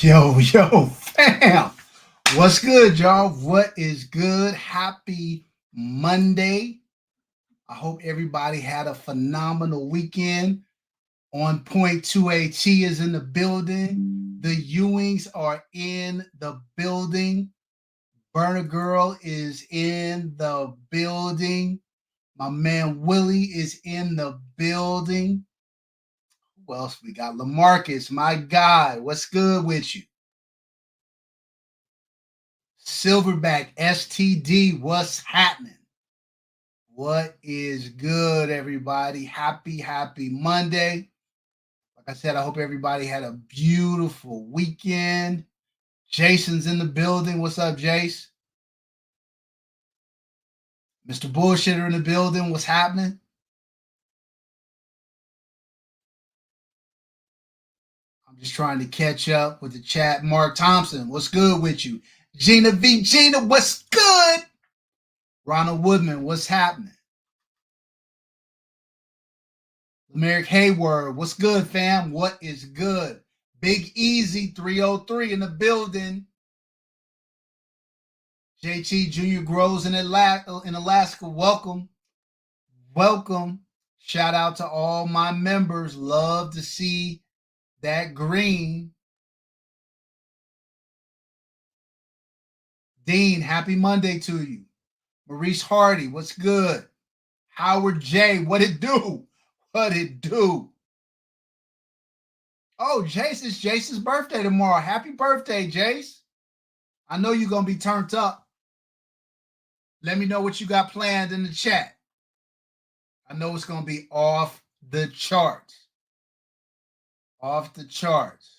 Yo, fam. What's good, y'all? What is good? Happy Monday. I hope everybody had a phenomenal weekend. On point 2A-T is in the building. The Ewings are in the building. Burner Girl is in the building. My man Willie is in the building. Who else we got? LaMarcus, my guy. What's good with you? Silverback STD, what's happening? What is good, everybody? Happy Monday. Like I said, I hope everybody had a beautiful weekend. Jason's in the building. What's up, Jace? Mr. Bullshitter in the building. What's happening? I'm just trying to catch up with the chat. Mark Thompson, what's good with you? Gina V. Gina, what's good? Ronald Woodman, what's happening? Merrick Hayward, what's good, fam? What is good? Big Easy 303 in the building. JT Junior Grows in Alaska. Welcome. Shout out to all my members. Love to see that green. Dean, happy Monday to you. Maurice Hardy, what's good? Howard J, what it do? What it do? Oh, Jace, it's Jace's birthday tomorrow. Happy birthday, Jace. I know you're going to be turned up. Let me know what you got planned in the chat. I know it's going to be off the charts. Off the charts.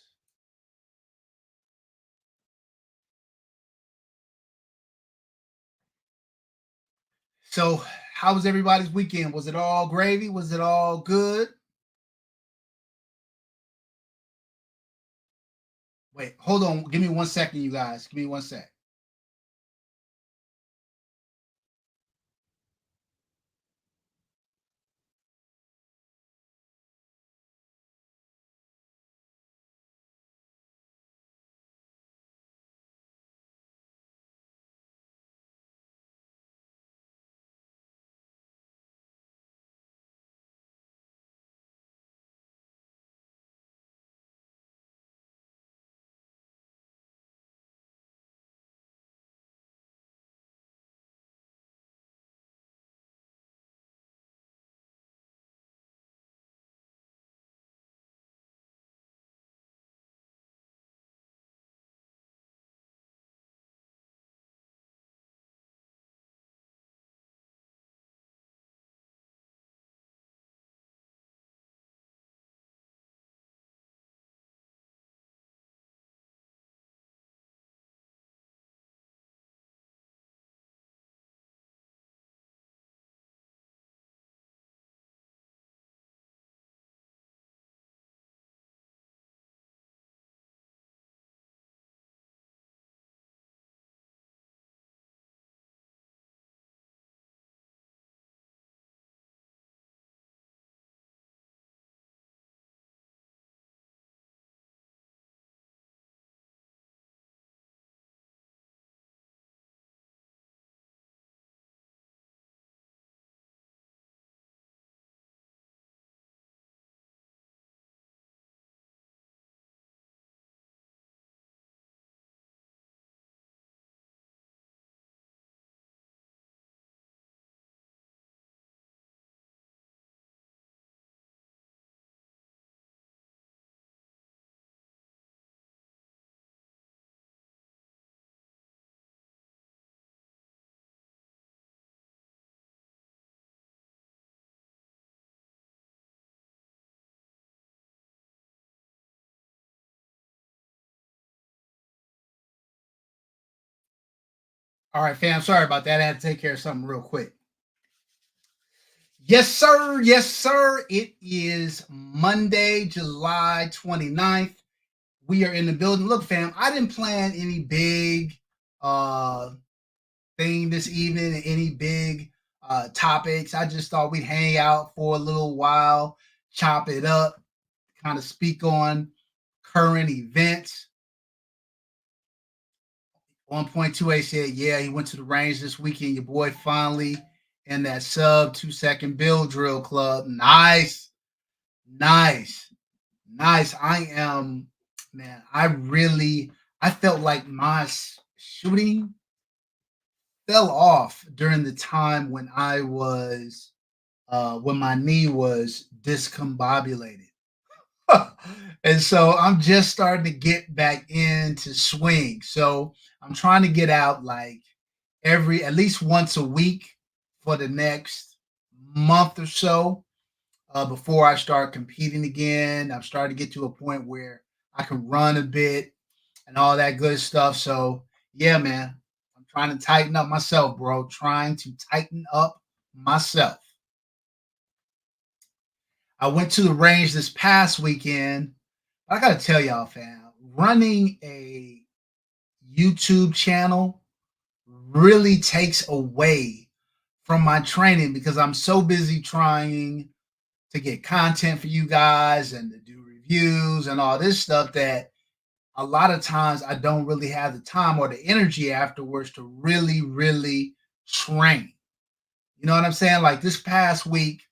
So, how was everybody's weekend? Was it all gravy? Was it all good? Wait, hold on. Give me 1 second, you guys. Give me 1 sec. All right, fam. Sorry about that. I had to take care of something real quick. Yes, sir. Yes, sir. It is Monday, July 29th. We are in the building. Look, fam, I didn't plan any big thing this evening, any big topics. I just thought we'd hang out for a little while, chop it up, kind of speak on current events. 1.2A said, yeah, he went to the range this weekend. Your boy finally in that sub 2 second build drill club. Nice, nice, nice. Man, I felt like my shooting fell off during the time when my knee was discombobulated. And so I'm just starting to get back into swing. So I'm trying to get out like at least once a week for the next month or so before I start competing again. I'm starting to get to a point where I can run a bit and all that good stuff. So yeah, man, I'm trying to tighten up myself, bro. Trying to tighten up myself. I went to the range this past weekend. I gotta tell y'all, fam, running a YouTube channel really takes away from my training because I'm so busy trying to get content for you guys and to do reviews and all this stuff that a lot of times I don't really have the time or the energy afterwards to really, really train. You know what I'm saying? Like this past week,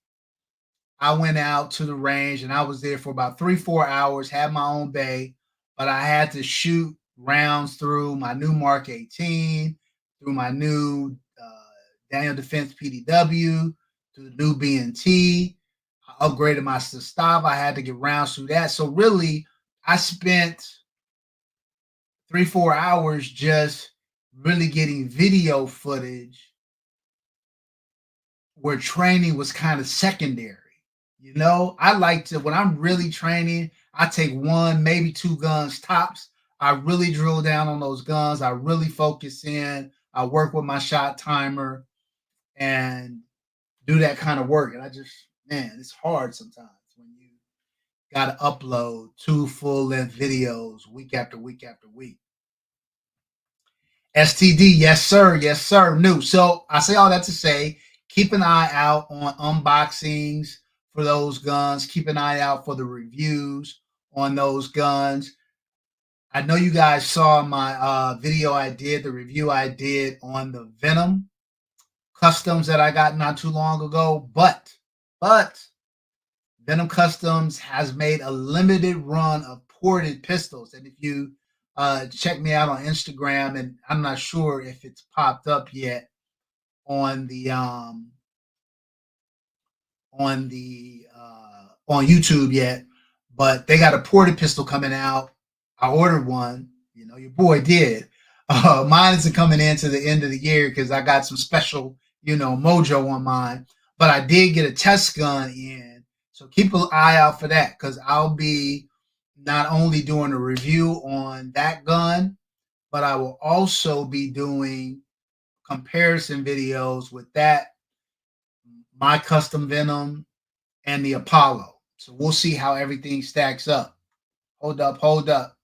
I went out to the range and I was there for about 3, 4 hours, had my own bay, but I had to shoot rounds through my new Mark 18, through my new Daniel Defense PDW, to the new BNT. I upgraded my stop. I had to get rounds through that. So really, I spent 3, 4 hours just really getting video footage where training was kind of secondary. You know, I like to, when I'm really training, I take one, maybe two guns tops. I really drill down on those guns. I really focus in. I work with my shot timer and do that kind of work. And man, it's hard sometimes when you got to upload 2 full-length videos week after week after week. STD, yes, sir, new. So I say all that to say, keep an eye out on unboxings for those guns. Keep an eye out for the reviews on those guns. I know you guys saw my video the review I did on the Venom customs that I got not too long ago, but Venom Customs has made a limited run of ported pistols. And if you check me out on Instagram, and I'm not sure if it's popped up yet on the on YouTube yet, but they got a ported pistol coming out. I ordered one. You know, your boy did. Mine isn't coming into the end of the year because I got some special, mojo on mine. But I did get a test gun in, so keep an eye out for that because I'll be not only doing a review on that gun, but I will also be doing comparison videos with that, my custom Venom, and the Apollo. So we'll see how everything stacks up. Hold up.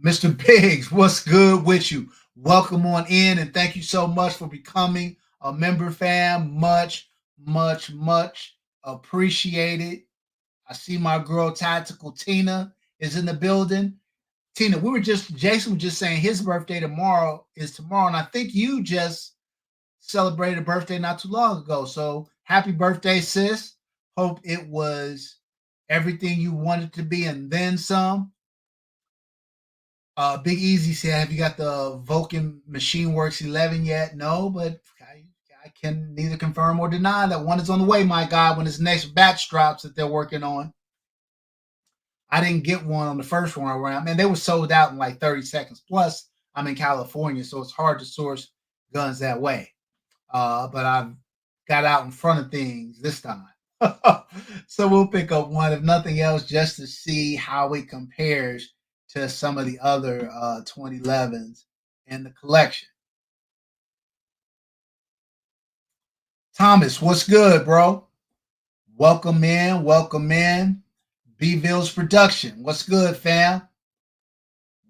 Mr. Biggs, what's good with you? Welcome on in and thank you so much for becoming a member, fam. Much appreciated. I see my girl Tactical Tina is in the building. Tina, Jason was just saying his birthday is tomorrow, and I think you just celebrated a birthday not too long ago. So happy birthday, sis. Hope it was everything you wanted to be and then some. Big Easy said, have you got the Vulcan Machine Works 11 yet? No, but I can neither confirm or deny that one is on the way, my God, when this next batch drops that they're working on. I didn't get one on the first one around. Man, they were sold out in like 30 seconds. Plus, I'm in California, so it's hard to source guns that way. But I've got out in front of things this time. So we'll pick up one, if nothing else, just to see how it compares to some of the other 2011s in the collection. Thomas, what's good, bro? Welcome in. B-Ville's production. What's good, fam?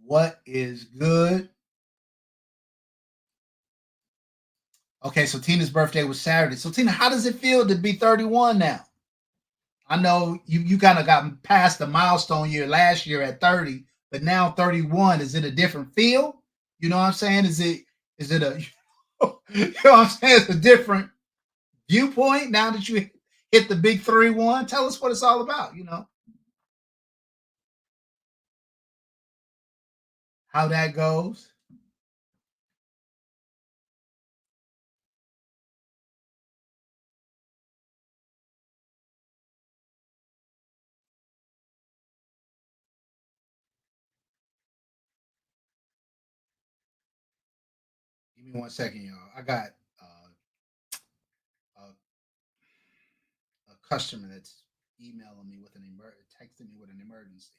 What is good? Okay, so Tina's birthday was Saturday. So Tina, how does it feel to be 31 now? I know you kind of got past the milestone year last year at 30, but now 31, is it a different feel? You know what I'm saying? Is it a you know what I'm saying? It's a different viewpoint now that you hit the big 3-1. Tell us what it's all about, how that goes. Give me 1 second, y'all. I got a, a customer that's emailing me with texting me with an emergency.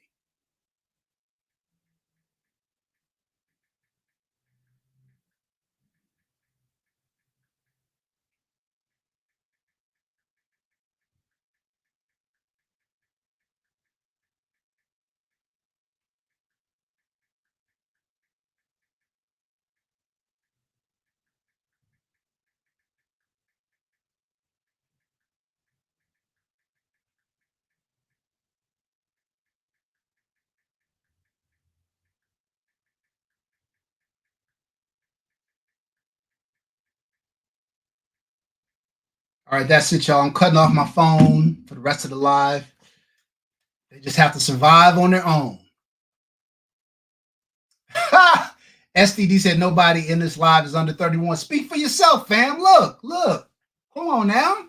All right, that's it, y'all. I'm cutting off my phone for the rest of the live. They just have to survive on their own. STD said nobody in this live is under 31. Speak for yourself, fam. Look. Come on now.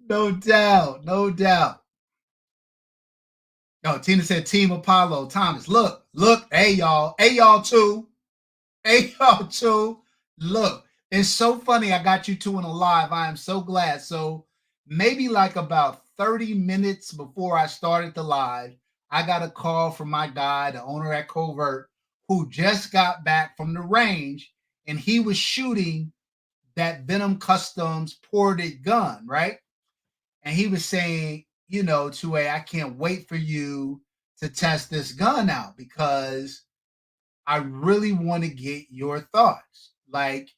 No doubt. No, Tina said Team Apollo. Thomas, look. Hey, y'all too. Hey, y'all too. Look, it's so funny. I got you two in a live. I am so glad. So maybe like about 30 minutes before I started the live, I got a call from my guy, the owner at Covert, who just got back from the range, and he was shooting that Venom Customs ported gun, right? And he was saying, 2A, I can't wait for you to test this gun out because I really want to get your thoughts. Like,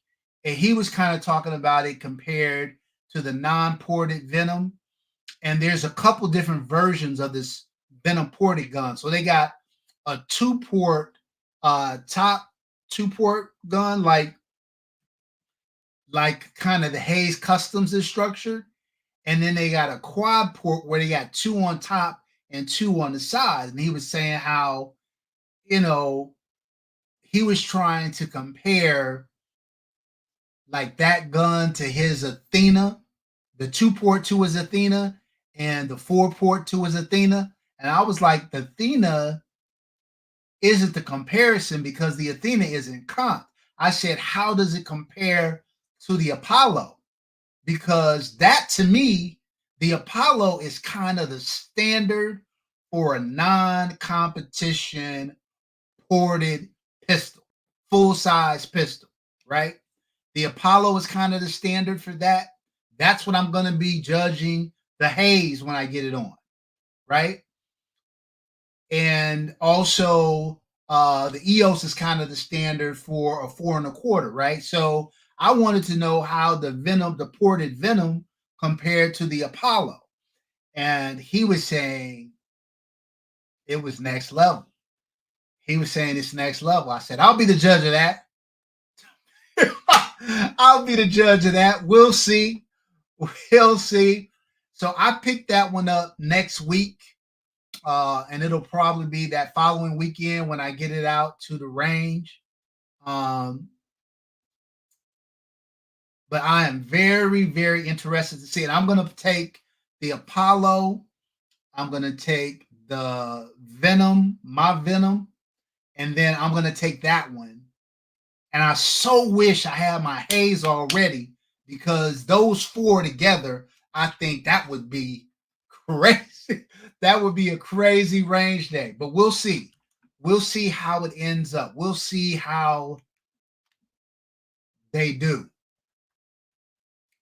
and he was kind of talking about it compared to the non-ported Venom. And there's a couple different versions of this Venom ported gun. So they got a two-port top two-port gun, like kind of the Hayes Customs is structured. And then they got a quad port where they got two on top and two on the sides. And he was saying how, he was trying to compare like that gun to his Athena, the 2-port to his Athena, and the 4-port to his Athena. And I was like, the Athena isn't the comparison because the Athena isn't comp. I said, how does it compare to the Apollo? Because that to me, the Apollo is kind of the standard for a non-competition ported pistol, full-size pistol, right? The Apollo is kind of the standard for that. That's what I'm going to be judging the Hayes when I get it on, right? And also, the EOS is kind of the standard for a 4.25, right? So I wanted to know how the ported Venom, compared to the Apollo. And he was saying it was next level. He was saying it's next level. I said, I'll be the judge of that. I'll be the judge of that. We'll see. We'll see. So I picked that one up next week. And it'll probably be that following weekend when I get it out to the range. But I am very, very interested to see it. I'm going to take the Apollo. I'm going to take the Venom, my Venom, and then I'm going to take that one. And I so wish I had my Hayes already because those four together, I think that would be crazy. That would be a crazy range day. But we'll see. We'll see how it ends up. We'll see how they do.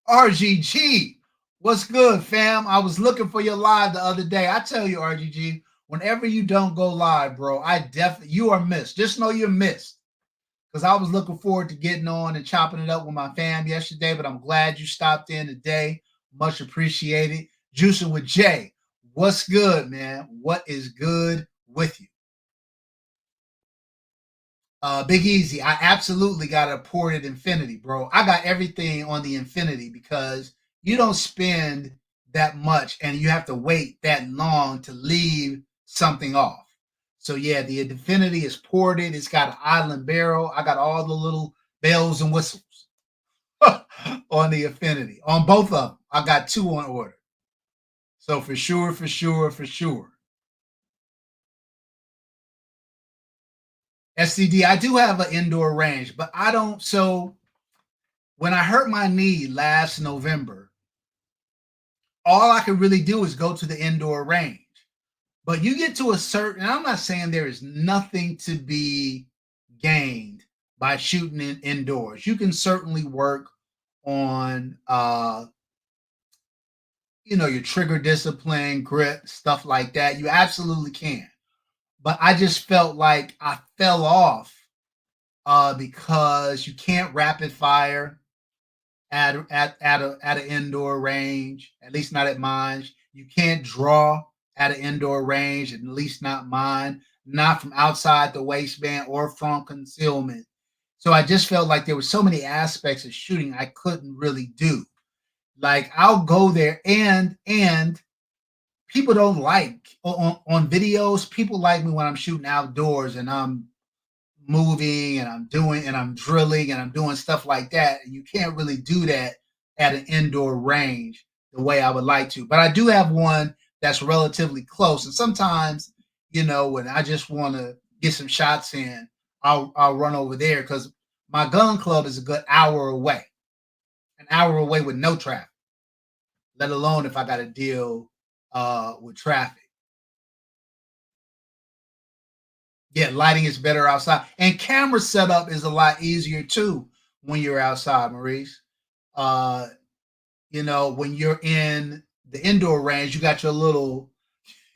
RGG, what's good, fam? I was looking for your live the other day. I tell you, RGG, whenever you don't go live, bro, you are missed. Just know you're missed. Because I was looking forward to getting on and chopping it up with my fam yesterday, but I'm glad you stopped in today. Much appreciated. Juicing with Jay. What's good, man? What is good with you? Big Easy, I absolutely got a ported Infinity, bro. I got everything on the Infinity because you don't spend that much and you have to wait that long to leave something off. So yeah, the Infinity is ported. It's got an island barrel. I got all the little bells and whistles on the Infinity. On both of them, I got two on order. So for sure, for sure, for sure. SCD, I do have an indoor range, but I don't. So when I hurt my knee last November, all I could really do is go to the indoor range. But you get to a certain, I'm not saying there is nothing to be gained by shooting indoors. You can certainly work on, your trigger discipline, grip, stuff like that. You absolutely can. But I just felt like I fell off because you can't rapid fire at an indoor range, at least not at mine. You can't draw at an indoor range, at least not mine, not from outside the waistband or from concealment. So I just felt like there were so many aspects of shooting I couldn't really do. Like I'll go there and people don't like on videos, people like me when I'm shooting outdoors and I'm moving and I'm drilling and I'm doing stuff like that. And you can't really do that at an indoor range the way I would like to. But I do have one that's relatively close. And sometimes, when I just want to get some shots in, I'll run over there because my gun club is a good an hour away with no traffic, let alone if I got to deal with traffic. Yeah, lighting is better outside, and camera setup is a lot easier too when you're outside, Maurice. Uh, when you're in the indoor range, you got your little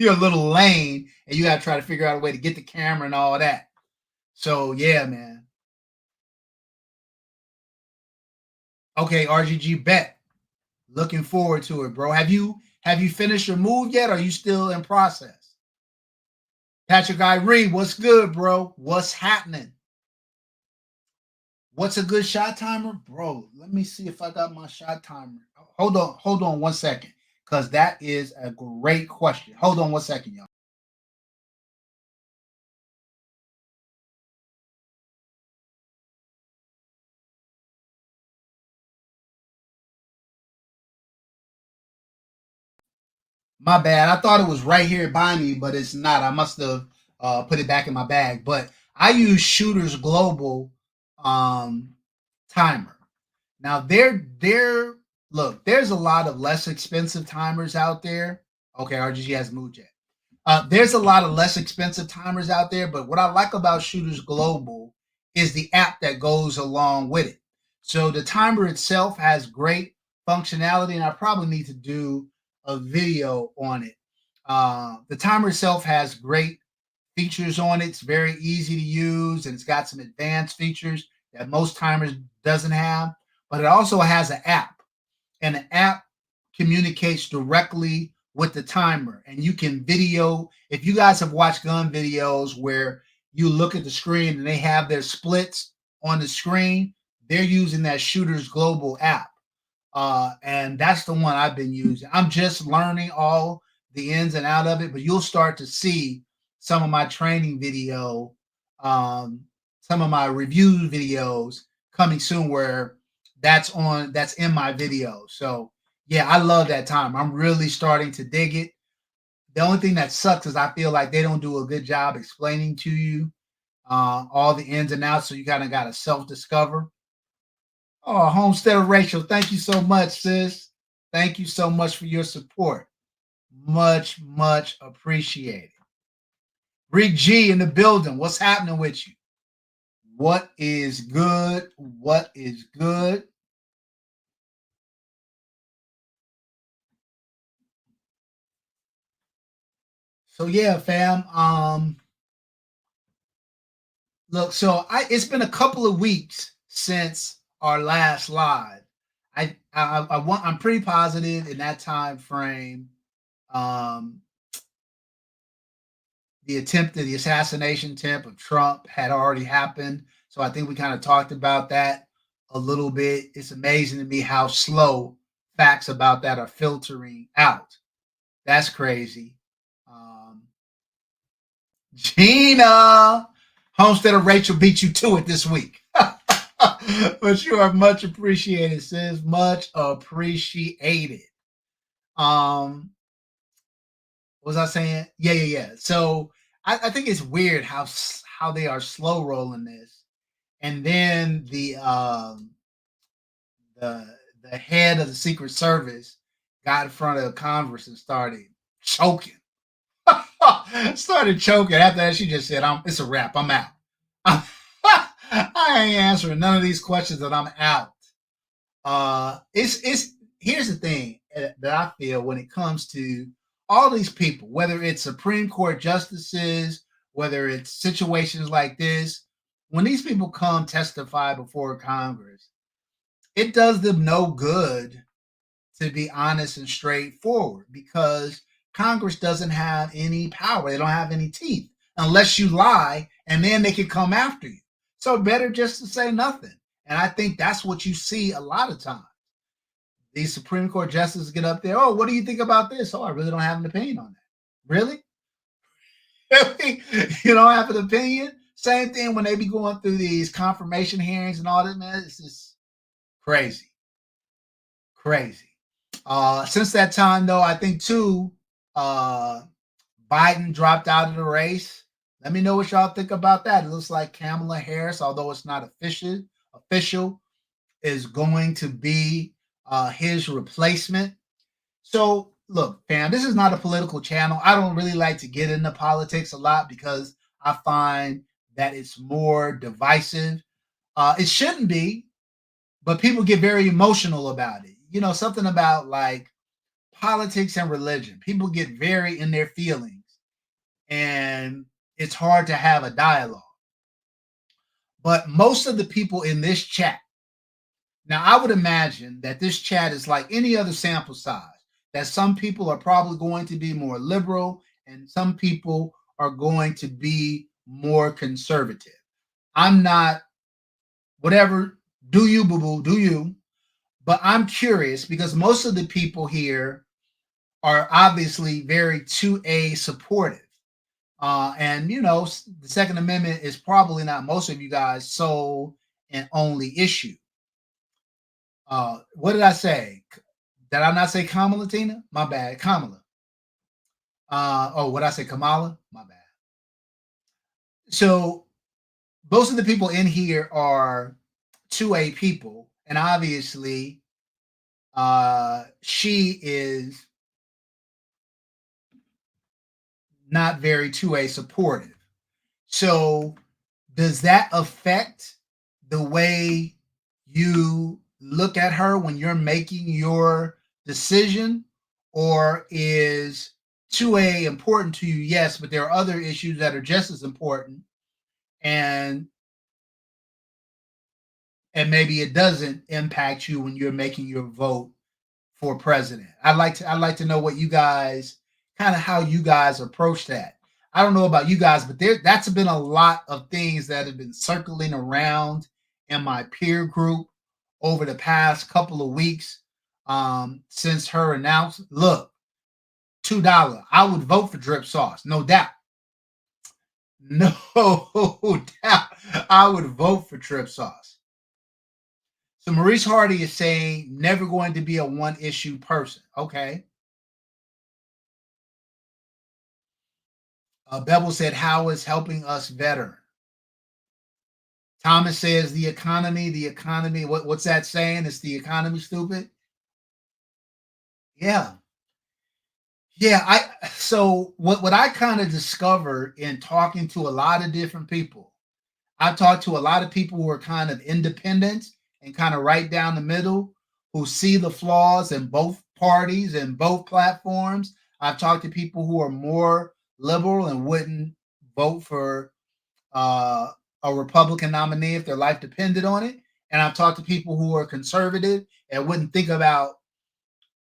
lane, and you got to try to figure out a way to get the camera and all that. So yeah, man. Okay, RGG bet. Looking forward to it, bro. Have you finished your move yet? Or are you still in process? Patrick Irie, what's good, bro? What's happening? What's a good shot timer? Bro, let me see if I got my shot timer. Hold on 1 second. Because that is a great question. Hold on 1 second, y'all. My bad. I thought it was right here by me, but it's not. I must have put it back in my bag. But I use Shooters Global um, timer. Now they're look. There's a lot of less expensive timers out there. Okay, RGG has moved yet. There's a lot of less expensive timers out there, but what I like about Shooters Global is the app that goes along with it. So the timer itself has great functionality, and I probably need to do a video on it. The timer itself has great features on it. It's very easy to use, and it's got some advanced features that most timers doesn't have. But it also has an app, and the app communicates directly with the timer, and you can video. If you guys have watched gun videos where you look at the screen and they have their splits on the screen, they're using that Shooters Global app, and that's the one I've been using. I'm just learning all the ins and out of it, but you'll start to see some of my training video, um, some of my review videos coming soon where that's in my video. So yeah, I love that time. I'm really starting to dig it. The only thing that sucks is I feel like they don't do a good job explaining to you all the ins and outs, so you kind of got to self-discover. Oh, Homestead Rachel, thank you so much, sis. Thank you so much for your support. Much, much appreciated. Rick G in the building. What's happening with you? What is good? What is good? So yeah, fam. Look, so it's been a couple of weeks since our last live. I'm pretty positive in that time frame. the assassination attempt of Trump had already happened. So I think we kind of talked about that a little bit. It's amazing to me how slow facts about that are filtering out. That's crazy. Um, Gina, Homestead of Rachel beat you to it this week. But you are much appreciated, sis. Much appreciated. Um, what was I saying? Yeah. So I think it's weird how they are slow rolling this, and then the the head of the Secret Service got in front of Congress and started choking. Started choking. After that, she just said, It's a wrap. I'm out. I ain't answering none of these questions, and I'm out." It's Here's the thing that I feel when it comes to all these people, whether it's Supreme Court justices, whether it's situations like this, when these people come testify before Congress, it does them no good to be honest and straightforward because Congress doesn't have any power. They don't have any teeth unless you lie, and then they can come after you. So better just to say nothing. And I think that's what you see a lot of times. These Supreme Court justices get up there. Oh, what do you think about this? Oh, I really don't have an opinion on that. Really? You don't have an opinion? Same thing when they be going through these confirmation hearings and all that, man. It's just crazy. Crazy. Since that time, though, I think too, uh, Biden dropped out of the race. Let me know what y'all think about that. It looks like Kamala Harris, although it's not official, is going to be his replacement. So, look, fam, this is not a political channel. I don't really like to get into politics a lot because I find that it's more divisive. It shouldn't be, but people get very emotional about it. You know, something about like politics and religion. People get very in their feelings, and it's hard to have a dialogue. But most of the people in this chat, now I would imagine that this chat is like any other sample size, that some people are probably going to be more liberal and some people are going to be more conservative. I'm not, whatever, do you, boo boo, do you? But I'm curious because most of the people here are obviously very 2A supportive. And you know, the Second Amendment is probably not most of you guys' sole and only issue. What did I say? Did I not say Kamala, Tina? My bad, Kamala. What did I say? Kamala? My bad. So most of the people in here are 2A people, and obviously, she is not very 2A supportive. So does that affect the way you look at her when you're making your decision? Or is 2A important to you? Yes, but there are other issues that are just as important. And maybe it doesn't impact you when you're making your vote for president. I'd like to know what you guys, kind of how you guys approach that. I don't know about you guys, but that's been a lot of things that have been circling around in my peer group over the past couple of weeks, since her announcement. Look, $2. I would vote for drip sauce, no doubt. No doubt. I would vote for drip sauce. So Maurice Hardy is saying never going to be a one issue person. Okay. Bevel said, how is helping us better? Thomas says the economy. What's that saying? Is the economy stupid? Yeah. Yeah. So what I kind of discovered in talking to a lot of different people, I've talked to a lot of people who are kind of independent and kind of right down the middle, who see the flaws in both parties and both platforms. I've talked to people who are more liberal and wouldn't vote for uh, a Republican nominee if their life depended on it. And I've talked to people who are conservative and wouldn't think about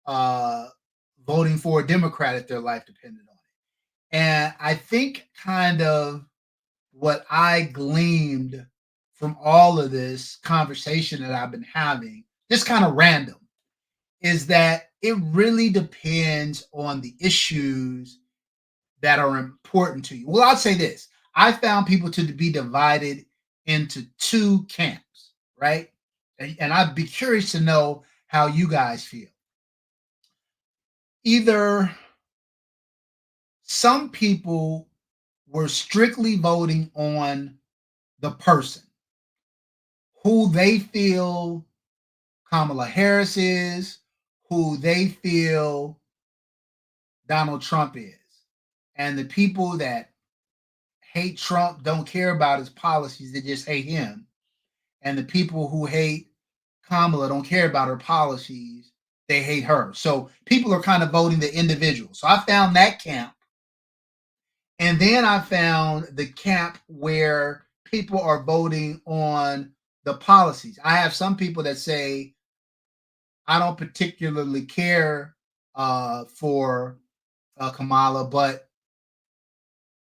uh, voting for a Democrat if their life depended on it. And I think kind of what I gleaned from all of this conversation that I've been having, just kind of random, is that it really depends on the issues that are important to you. Well, I'll say this. I found people to be divided into two camps, right? And I'd be curious to know how you guys feel. Either some people were strictly voting on the person, who they feel Kamala Harris is, who they feel Donald Trump is. And the people that hate Trump don't care about his policies, they just hate him. And the people who hate Kamala don't care about her policies, they hate her. So people are kind of voting the individual. So I found that camp. And then I found the camp where people are voting on the policies. I have some people that say, I don't particularly care for Kamala, but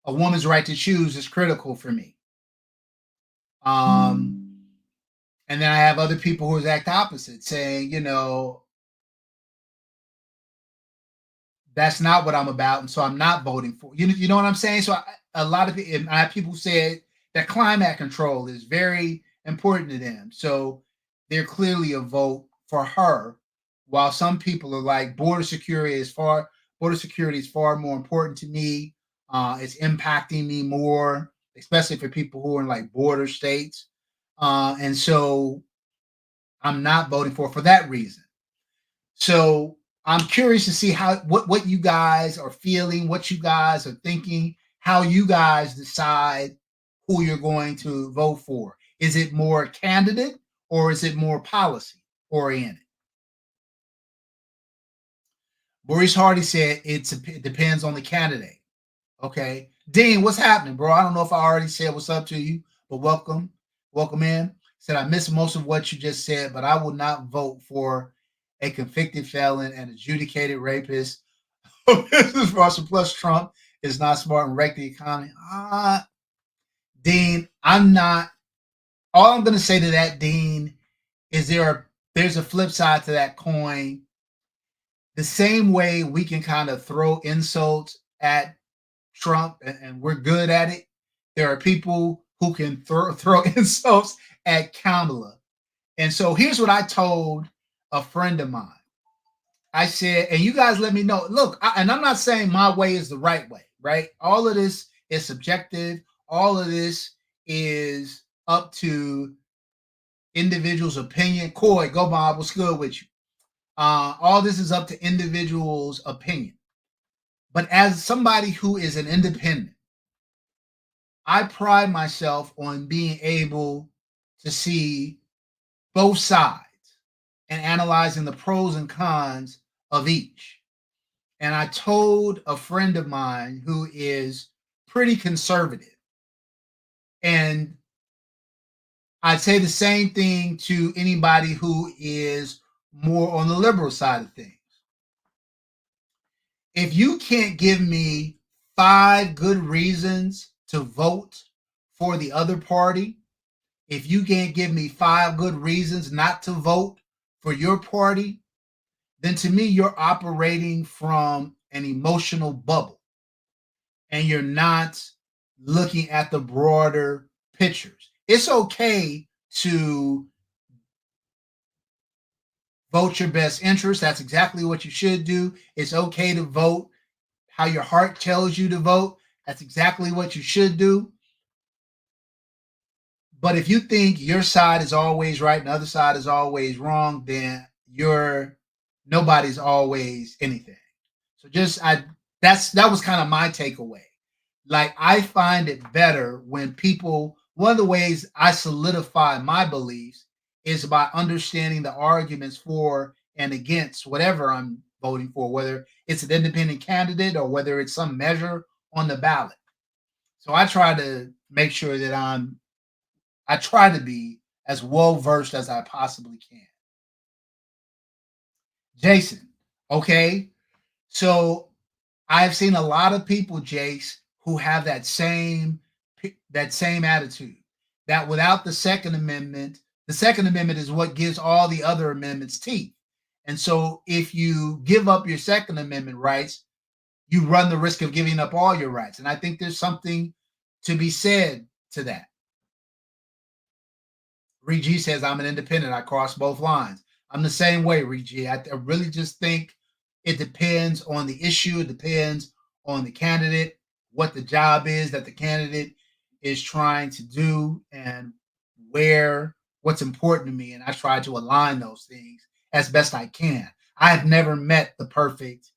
a woman's right to choose is critical for me. And then I have other people who act opposite, saying, that's not what I'm about, and so I'm not voting for you know what I'm saying. So a lot of I have people said that climate control is very important to them, so they're clearly a vote for her. While some people are like border security is far more important to me. It's impacting me more, especially for people who are in like border states, and so I'm not voting for that reason. So I'm curious to see what you guys are feeling, what you guys are thinking, how you guys decide who you're going to vote for. Is it more candidate or is it more policy oriented? Maurice Hardy said it depends on the candidate. Okay. Dean, what's happening, bro? I don't know if I already said what's up to you, but welcome. Welcome in. Said I missed most of what you just said, but I will not vote for a convicted felon and adjudicated rapist. Business Russell plus Trump is not smart and wreck the economy. Dean, I'm not. All I'm going to say to that, Dean, is there's a flip side to that coin. The same way we can kind of throw insults at Trump, and we're good at it. There are people who can throw insults at Kamala. And so here's what I told a friend of mine. I said, and you guys let me know. Look, and I'm not saying my way is the right way, right? All of this is subjective. All of this is up to individuals' opinion. Coy, go Bob, what's good with you? All this is up to individuals' opinion. But as somebody who is an independent, I pride myself on being able to see both sides and analyzing the pros and cons of each. And I told a friend of mine who is pretty conservative, and I'd say the same thing to anybody who is more on the liberal side of things. If you can't give me 5 good reasons to vote for the other party, if you can't give me 5 good reasons not to vote for your party, then to me, you're operating from an emotional bubble and you're not looking at the broader pictures. It's okay to vote your best interest. That's exactly what you should do. It's okay to vote how your heart tells you to vote. That's exactly what you should do. But if you think your side is always right and the other side is always wrong, then you're nobody's always anything. So that was kind of my takeaway. Like I find it better when people one of the ways I solidify my beliefs is by understanding the arguments for and against whatever I'm voting for, whether it's an independent candidate or whether it's some measure on the ballot. So I try to make sure that I try to be as well versed as I possibly can. Jason, okay. So I've seen a lot of people, Jace, who have that same attitude. That without the Second Amendment is what gives all the other amendments teeth. And so, if you give up your Second Amendment rights, you run the risk of giving up all your rights. And I think there's something to be said to that. Reed says, I'm an independent. I cross both lines. I'm the same way, Reed. I really just think it depends on the issue. It depends on the candidate, what the job is that the candidate is trying to do, and what's important to me. And I try to align those things as best I can. I have never met the perfect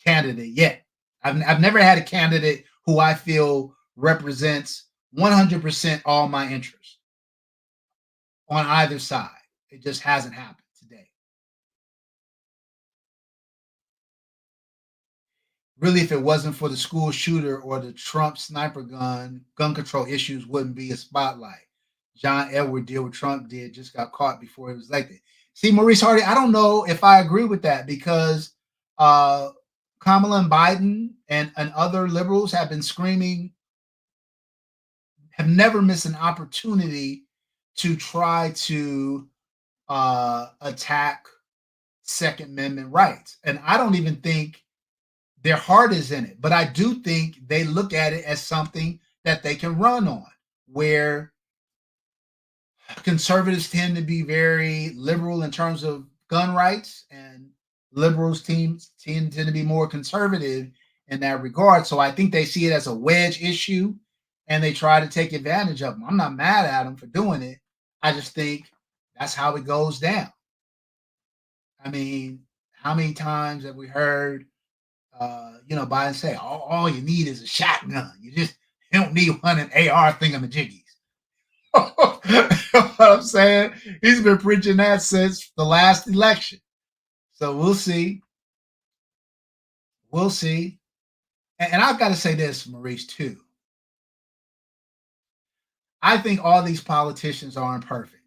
candidate yet. I've never had a candidate who I feel represents 100% all my interests on either side. It just hasn't happened today. Really, if it wasn't for the school shooter or the Trump sniper gun control issues wouldn't be a spotlight. John Edward did what Trump did, just got caught before he was elected. See, Maurice Hardy, I don't know if I agree with that because uh, Kamala and Biden and other liberals have been screaming, have never missed an opportunity to try to attack Second Amendment rights. And I don't even think their heart is in it, but I do think they look at it as something that they can run on, where conservatives tend to be very liberal in terms of gun rights, and liberals tend to be more conservative in that regard. So I think they see it as a wedge issue, and they try to take advantage of them. I'm not mad at them for doing it. I just think that's how it goes down. I mean, how many times have we heard, Biden say, all you need is a shotgun. You don't need one an AR thingamajiggies. You know what I'm saying? He's been preaching that since the last election. So we'll see. We'll see. And I've got to say this, Maurice, too. I think all these politicians aren't perfect.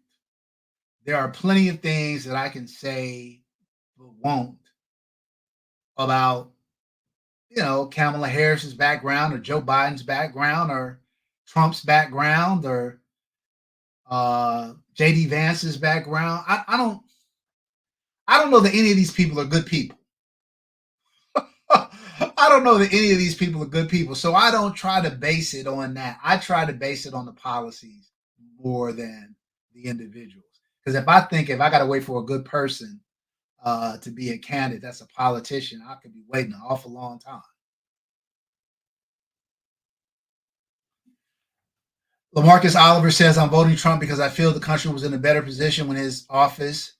There are plenty of things that I can say but won't about, Kamala Harris's background or Joe Biden's background or Trump's background or JD Vance's background. I don't know that any of these people are good people. I don't know that any of these people are good people. So I don't try to base it on that. I try to base it on the policies more than the individuals. Because if I got to wait for a good person to be a candidate, that's a politician, I could be waiting an awful long time. Lamarcus Oliver says, I'm voting Trump because I feel the country was in a better position when his office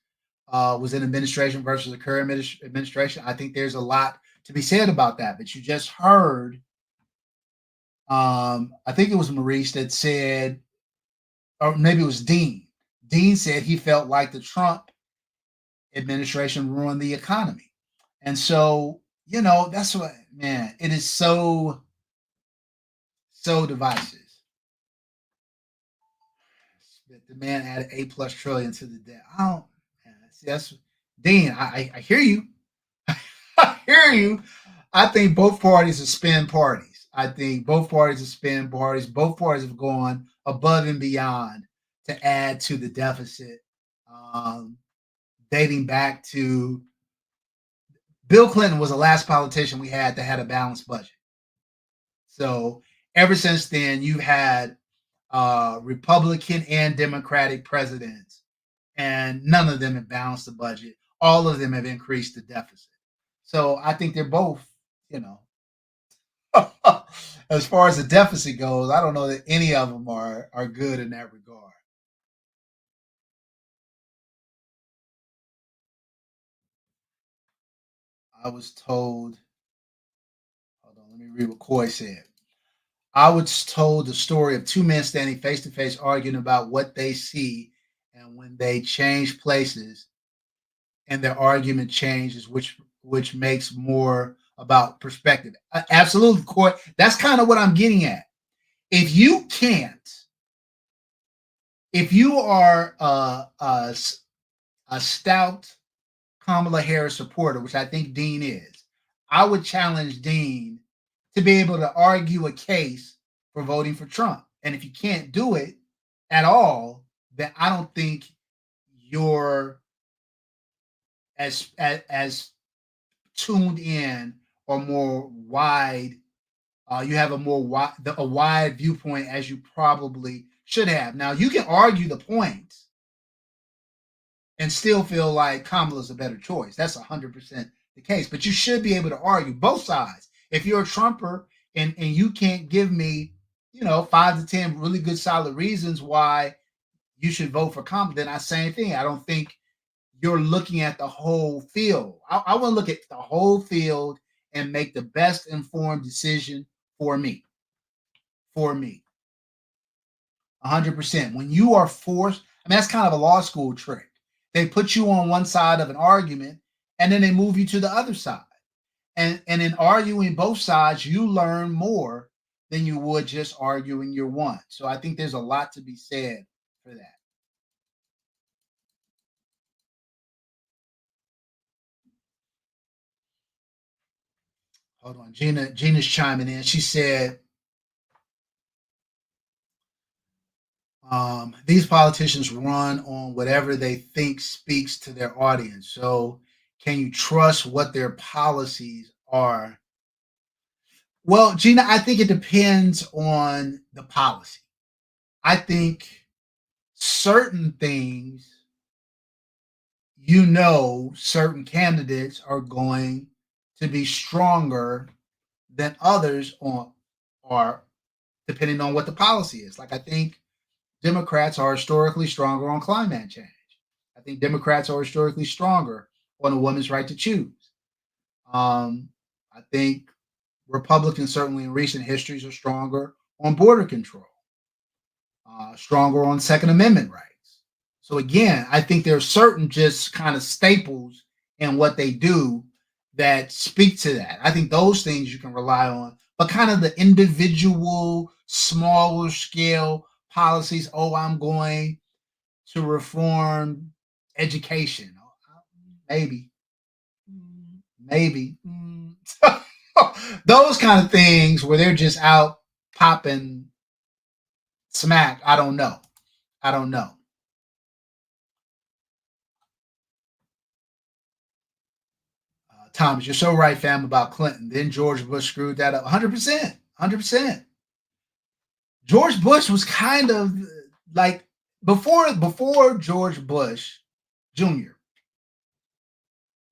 was in administration versus the current administration. I think there's a lot to be said about that. But you just heard, I think it was Maurice that said, or maybe it was Dean. Dean said he felt like the Trump administration ruined the economy. And so, that's what, man, it is so divisive. The man added A+ trillion to the debt. I don't, see, that's Dean. I hear you. I hear you. I think both parties are spend parties. I think both parties are spend parties. Both parties have gone above and beyond to add to the deficit, um, dating back to Bill Clinton was the last politician we had that had a balanced budget. So ever since then, you've had Republican and Democratic presidents, and none of them have balanced the budget. All of them have increased the deficit. So I think they're both, you know, as far as the deficit goes, I don't know that any of them are good in that regard. I was told, hold on, let me read what Coy said. I was told the story of two men standing face to face arguing about what they see, and when they change places and their argument changes, which makes more about perspective. Absolutely, Coy. That's kind of what I'm getting at. If you can't, if you are a stout Kamala Harris supporter, which I think Dean is, I would challenge Dean to be able to argue a case for voting for Trump. And if you can't do it at all, then I don't think you're as tuned in or more wide. You have a wide viewpoint as you probably should have. Now you can argue the points and still feel like Kamala's a better choice. That's 100% the case. But you should be able to argue both sides. If you're a Trumper and you can't give me, 5 to 10 really good solid reasons why you should vote for Kamala, then I same thing. I don't think you're looking at the whole field. I want to look at the whole field and make the best informed decision for me. For me. 100%. When you are forced, I mean, that's kind of a law school trick. They put you on one side of an argument and then they move you to the other side. And in arguing both sides, you learn more than you would just arguing your one. So I think there's a lot to be said for that. Hold on. Gina's chiming in. She said, these politicians run on whatever they think speaks to their audience. So can you trust what their policies are? Well, Gina, I think it depends on the policy. I think certain things, certain candidates are going to be stronger than others on are depending on what the policy is. Like I think Democrats are historically stronger on climate change. I think Democrats are historically stronger on a woman's right to choose. I think Republicans, certainly in recent histories, are stronger on border control, stronger on Second Amendment rights. So again, I think there are certain just kind of staples in what they do that speak to that. I think those things you can rely on, but kind of the individual, smaller scale policies. Oh, I'm going to reform education. Maybe, maybe. Those kind of things where they're just out popping smack. I don't know. I don't know. Thomas, you're so right, fam, about Clinton. Then George Bush screwed that up. 100%. 100%. George Bush was kind of like before George Bush Jr.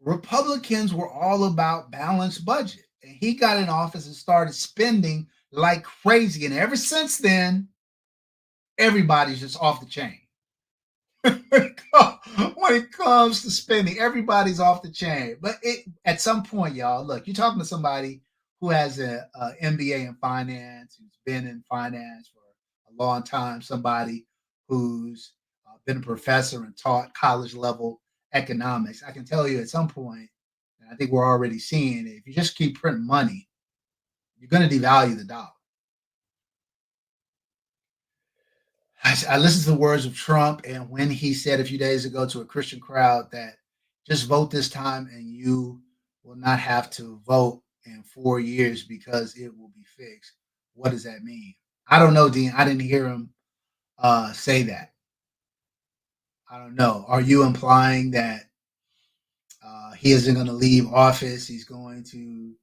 Republicans were all about balanced budget. And he got in office and started spending like crazy. And ever since then, everybody's just off the chain. When it comes to spending, everybody's off the chain. But at some point, y'all, look, you're talking to somebody who has an MBA in finance, who's been in finance for a long time, somebody who's been a professor and taught college level economics. I can tell you at some point, and I think we're already seeing it, if you just keep printing money, you're going to devalue the dollar. I listened to the words of Trump, and when he said a few days ago to a Christian crowd that just vote this time and you will not have to vote in 4 years because it will be fixed. What does that mean? I don't know, Dean. I didn't hear him say that. I don't know. Are you implying that he isn't going to leave office? He's going to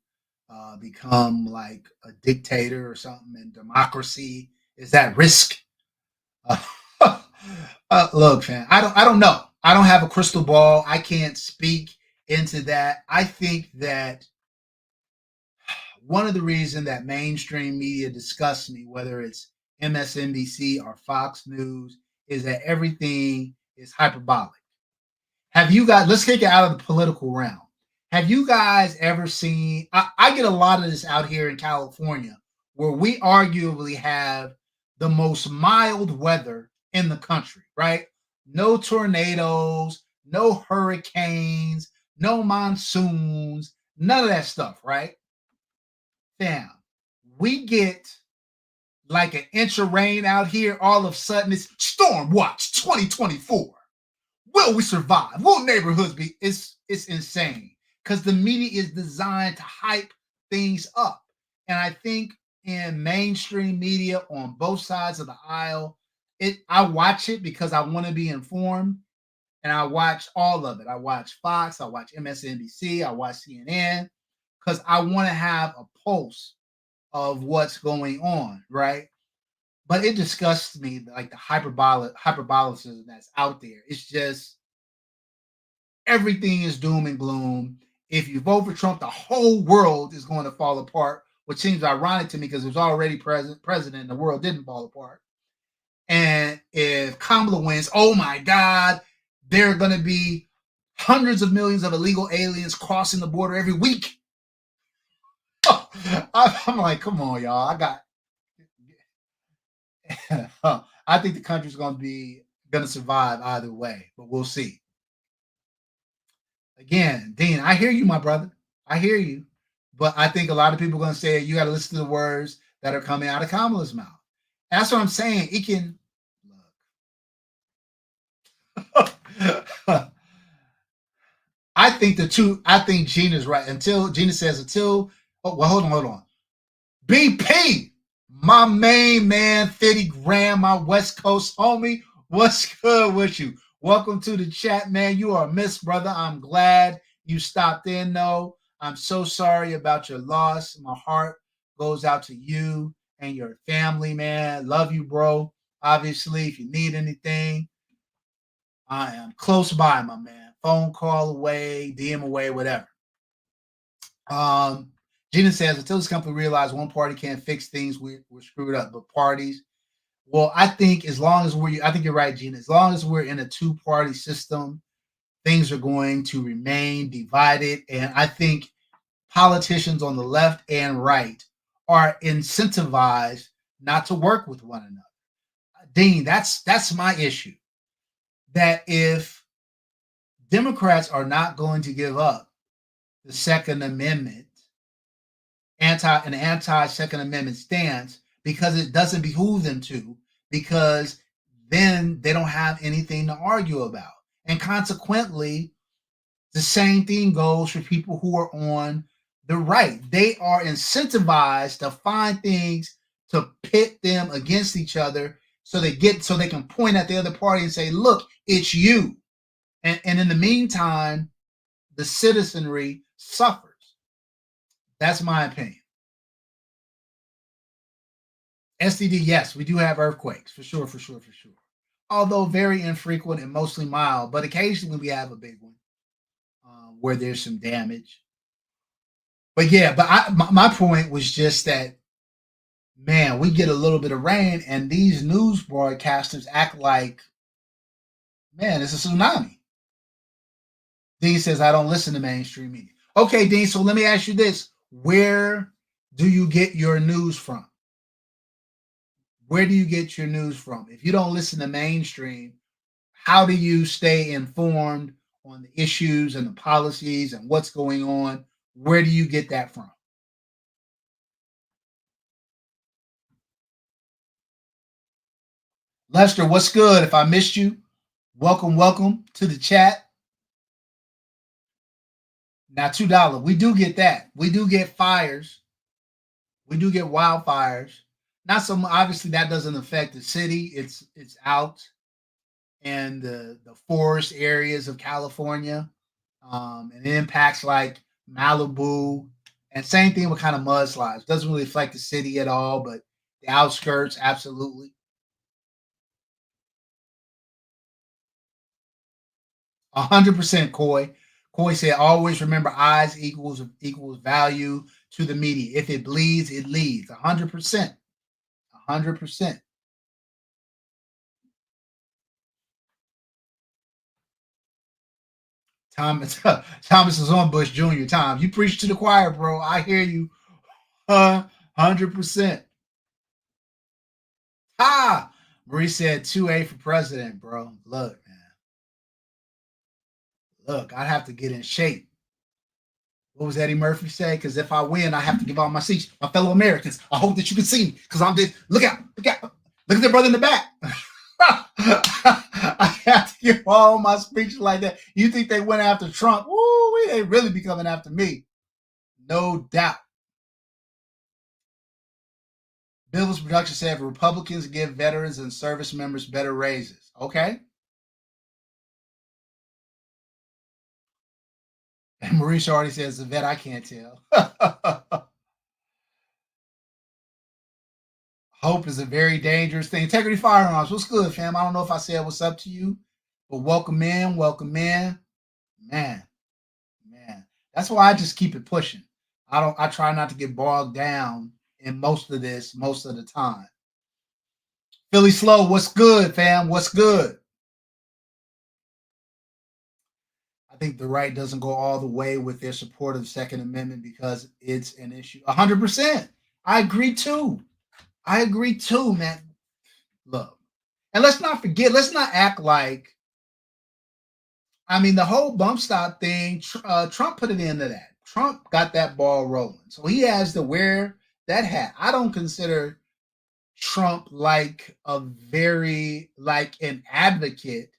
become like a dictator or something in democracy? Is that risk? Uh, look, man, I don't know. I don't have a crystal ball. I can't speak into that. I think that one of the reasons that mainstream media disgusts me, whether it's MSNBC or Fox News, is that everything is hyperbolic. Have you guys, let's take it out of the political realm. Have you guys ever seen, I get a lot of this out here in California, where we arguably have the most mild weather in the country, right? No tornadoes, no hurricanes, no monsoons, none of that stuff, right? Damn, we get like an inch of rain out here, all of a sudden it's storm watch 2024. Will we survive? Will neighborhoods be? It's insane. because the media is designed to hype things up. And I think in mainstream media on both sides of the aisle, I watch it because I want to be informed, and I watch all of it. I watch Fox, I watch MSNBC, I watch CNN because I want to have a pulse of what's going on, right? But it disgusts me, like the hyperbolicism that's out there. It's just everything is doom and gloom. If you vote for Trump, the whole world is going to fall apart, which seems ironic to me because there's already president and the world didn't fall apart. And if Kamala wins, oh my God, there are going to be hundreds of millions of illegal aliens crossing the border every week. I'm like, come on, y'all. I think the country's going to survive either way, but we'll see. Again, Dean, I hear you, my brother. I hear you. But I think a lot of people are going to say you got to listen to the words that are coming out of Kamala's mouth. That's what I'm saying. It can look. I think Gina's right. Gina says, oh, well, hold on. BP, my main man, 50 grand, my West Coast homie. What's good with you? Welcome to the chat, man. You are missed, brother. I'm glad you stopped in, though. I'm so sorry about your loss. My heart goes out to you and your family, man. Love you, bro. Obviously, if you need anything, I am close by, my man. Phone call away, DM away, whatever. Gina says, until this company realized one party can't fix things, we're screwed up. But parties, well, I think as long as I think you're right, Gina. As long as we're in a two-party system, things are going to remain divided. And I think politicians on the left and right are incentivized not to work with one another. Dean, that's my issue. That if Democrats are not going to give up the Second Amendment, anti-Second Amendment stance, because it doesn't behoove them to, because then they don't have anything to argue about. And consequently, the same thing goes for people who are on the right. They are incentivized to find things to pit them against each other so they can point at the other party and say, look, it's you. And in the meantime, the citizenry suffers. That's my opinion. STD, yes, we do have earthquakes, for sure. Although very infrequent and mostly mild, but occasionally we have a big one where there's some damage. But yeah, my point was just that, man, we get a little bit of rain and these news broadcasters act like, man, it's a tsunami. Dean says, I don't listen to mainstream media. Okay, Dean, so let me ask you this. Where do you get your news from? Where do you get your news from? If you don't listen to mainstream, how do you stay informed on the issues and the policies and what's going on? Where do you get that from? Lester, what's good? If I missed you, welcome to the chat. Now, $2. We do get that. We do get fires. We do get wildfires. Not so much, obviously that doesn't affect the city. It's out in the forest areas of California. And it impacts like Malibu. And same thing with kind of mudslides. Doesn't really affect the city at all, but the outskirts, absolutely. 100% Coy. Coy said, always remember eyes equals value to the media. If it bleeds, it leads. 100%. 100%. Thomas is on Bush Jr. Tom, you preach to the choir, bro. I hear you. 100%. Marie said 2A for president, bro. Look, man. Look, I have to get in shape. What was Eddie Murphy say? Because if I win, I have to give all my seats. My fellow Americans, I hope that you can see me. Because I'm just, look out. Look at their brother in the back. I have to give all my speeches like that. You think they went after Trump? Ooh, they really be coming after me. No doubt. Bill's production said Republicans give veterans and service members better raises. Okay. And Marisha already says the vet, I can't tell. Hope is a very dangerous thing. Integrity Firearms, what's good, fam? I don't know if I said what's up to you, but welcome in, welcome in. Man, man. That's why I just keep it pushing. I try not to get bogged down in most of this most of the time. Philly Slow, what's good, fam? What's good? I think the right doesn't go all the way with their support of the Second Amendment because it's an issue. 100%. I agree too. I agree too, man. Look, and let's not forget, let's not act like, I mean, the whole bump stop thing, Trump put it into that. Trump got that ball rolling. So he has to wear that hat. I don't consider Trump like a very, like an advocate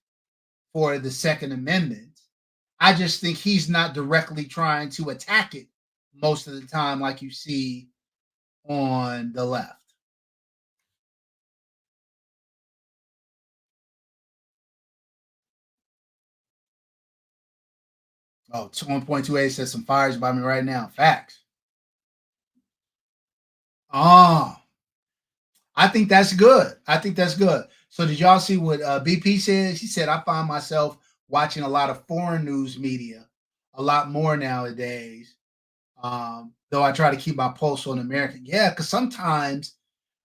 for the Second Amendment. I just think he's not directly trying to attack it most of the time, like you see on the left. Oh, 1.28 says some fires by me right now. Facts. Oh, I think that's good. I think that's good. So did y'all see what BP said? She said, I find myself watching a lot of foreign news media a lot more nowadays. Though I try to keep my pulse on American. Yeah, because sometimes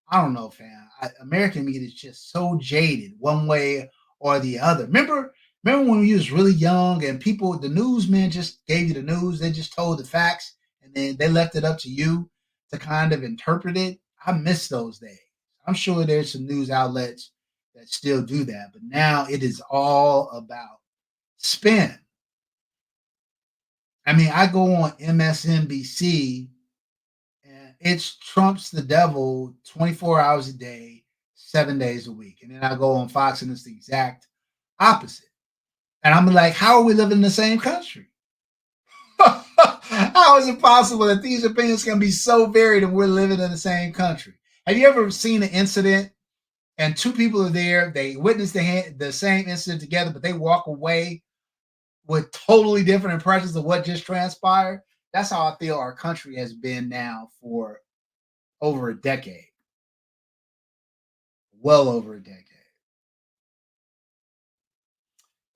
I don't know, fam. American media is just so jaded one way or the other. Remember when you was really young and people, the newsmen just gave you the news. They just told the facts and then they left it up to you to kind of interpret it. I miss those days. I'm sure there's some news outlets that still do that, but now it is all about spin. I mean, I go on MSNBC and it's Trump's the devil 24 hours a day, 7 days a week. And then I go on Fox and it's the exact opposite. And I'm like, how are we living in the same country? How is it possible that these opinions can be so varied and we're living in the same country? Have you ever seen an incident and two people are there, they witness the same incident together, but they walk away with totally different impressions of what just transpired? That's how I feel our country has been now for over a decade. Well over a decade.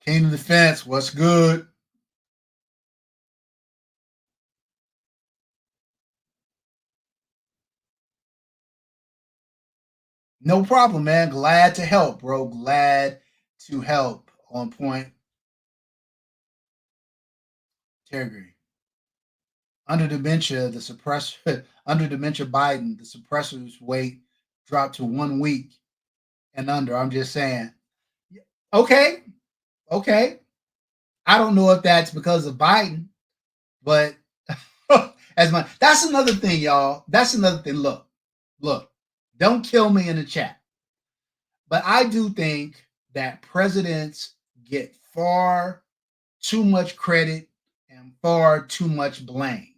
King of Defense, what's good? No problem, man. Glad to help, bro. Glad to help. On point. Terry. Under dementia, the suppressor under dementia Biden, the suppressors weight dropped to 1 week and under. I'm just saying. Okay, okay. I don't know if that's because of Biden, but as my that's another thing, y'all. That's another thing. Look. Don't kill me in the chat. But I do think that presidents get far too much credit and far too much blame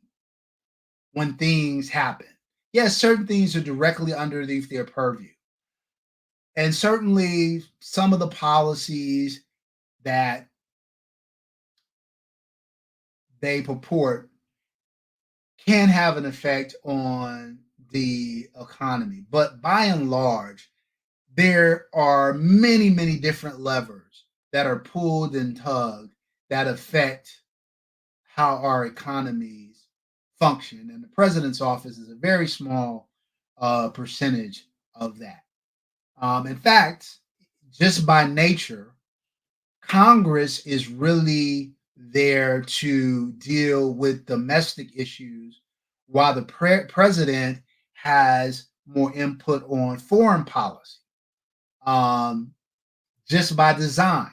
when things happen. Yes, certain things are directly underneath their purview. And certainly some of the policies that they purport can have an effect on the economy. But by and large, there are many, many different levers that are pulled and tugged that affect how our economies function. And the president's office is a very small percentage of that. In fact, just by nature, Congress is really there to deal with domestic issues, while the president has more input on foreign policy, um, just by design.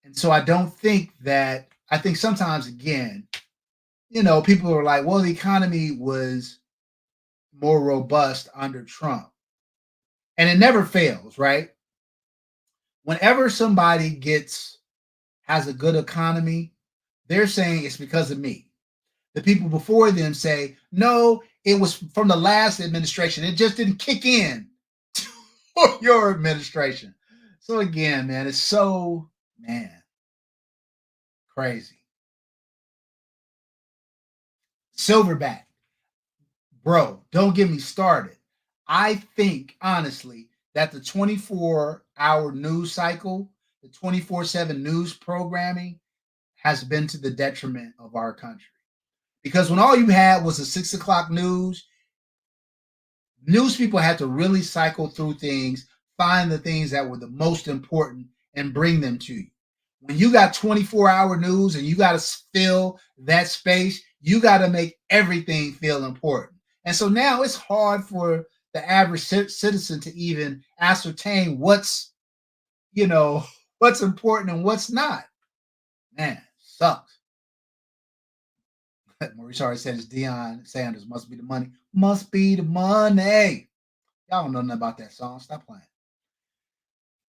And so I don't think that, I think sometimes, again, people are like, well, the economy was more robust under Trump. And it never fails, right? Whenever somebody has a good economy, they're saying it's because of me. The people before them say, no, it was from the last administration. It just didn't kick in for your administration. So again, man, it's so, man, crazy. Silverback, bro, don't get me started. I think, honestly, that the 24-hour news cycle, the 24/7 news programming has been to the detriment of our country. Because when all you had was the 6 o'clock news people had to really cycle through things, find the things that were the most important, and bring them to you. When you got 24-hour news and you got to fill that space, you got to make everything feel important. And so now it's hard for the average citizen to even ascertain you know, what's important and what's not. Man, sucks. Maurice already said it's Deion Sanders. Must be the money. Must be the money. Y'all don't know nothing about that song. Stop playing.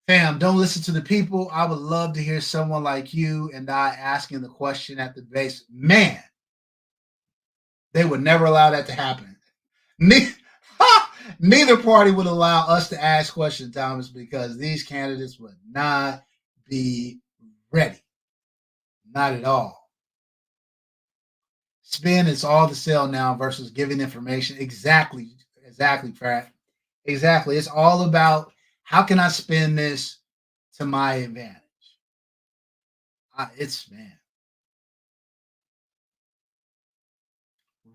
Fam, don't listen to the people. I would love to hear someone like you and I asking the question at the base. Man, they would never allow that to happen. Neither party would allow us to ask questions, Thomas, because these candidates would not be ready. Not at all. Spin is all the sell now versus giving information. Exactly, Pratt. Exactly. It's all about how can I spin this to my advantage. It's man.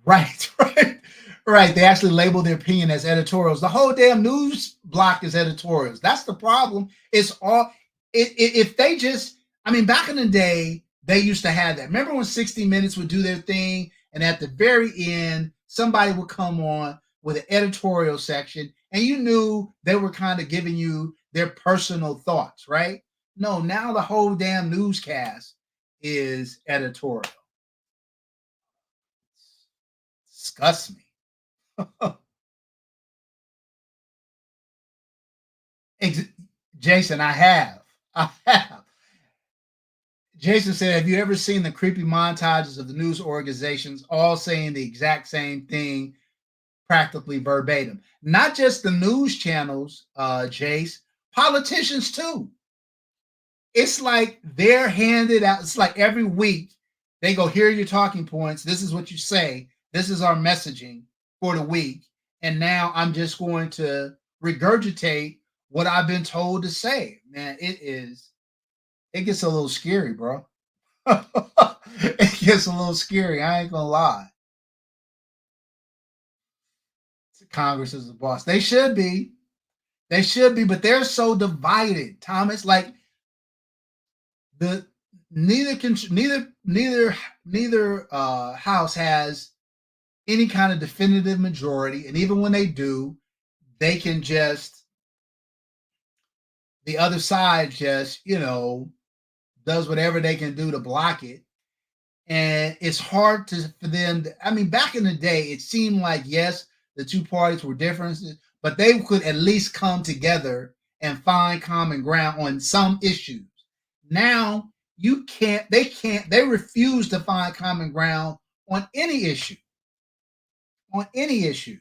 Right, right, right. They actually label their opinion as editorials. The whole damn news block is editorials. That's the problem. It's all if they just. I mean, back in the day, they used to have that. Remember when 60 Minutes would do their thing, and at the very end, somebody would come on with an editorial section, and you knew they were kind of giving you their personal thoughts, right? No, now the whole damn newscast is editorial. Disgusts me. Jason, I have. I have. Jason said, have you ever seen the creepy montages of the news organizations all saying the exact same thing, practically verbatim? Not just the news channels, Jace, politicians too. It's like they're handed out. It's like every week they go, here are your talking points. This is what you say. This is our messaging for the week. And now I'm just going to regurgitate what I've been told to say. Man, it gets a little scary, bro. It gets a little scary. I ain't gonna lie. Congress is the boss. They should be. They should be, but they're so divided, Thomas. Like the neither house has any kind of definitive majority, and even when they do, they can just the other side just does whatever they can do to block it, and it's hard for them. I mean, back in the day, it seemed like yes, the two parties were differences, but they could at least come together and find common ground on some issues. Now you can't. They can't. They refuse to find common ground on any issue. On any issue.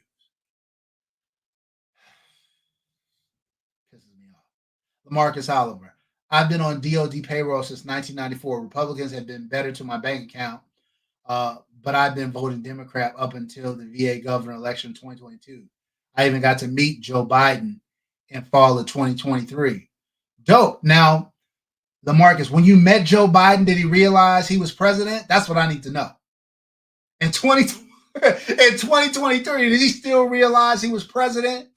Pisses me off. Lamarcus Oliver. I've been on DOD payroll since 1994. Republicans have been better to my bank account, but I've been voting Democrat up until the VA governor election 2022. I even got to meet Joe Biden in fall of 2023. Dope. Now, Lamarcus, when you met Joe Biden, did he realize he was president? That's what I need to know. In 2023, did he still realize he was president?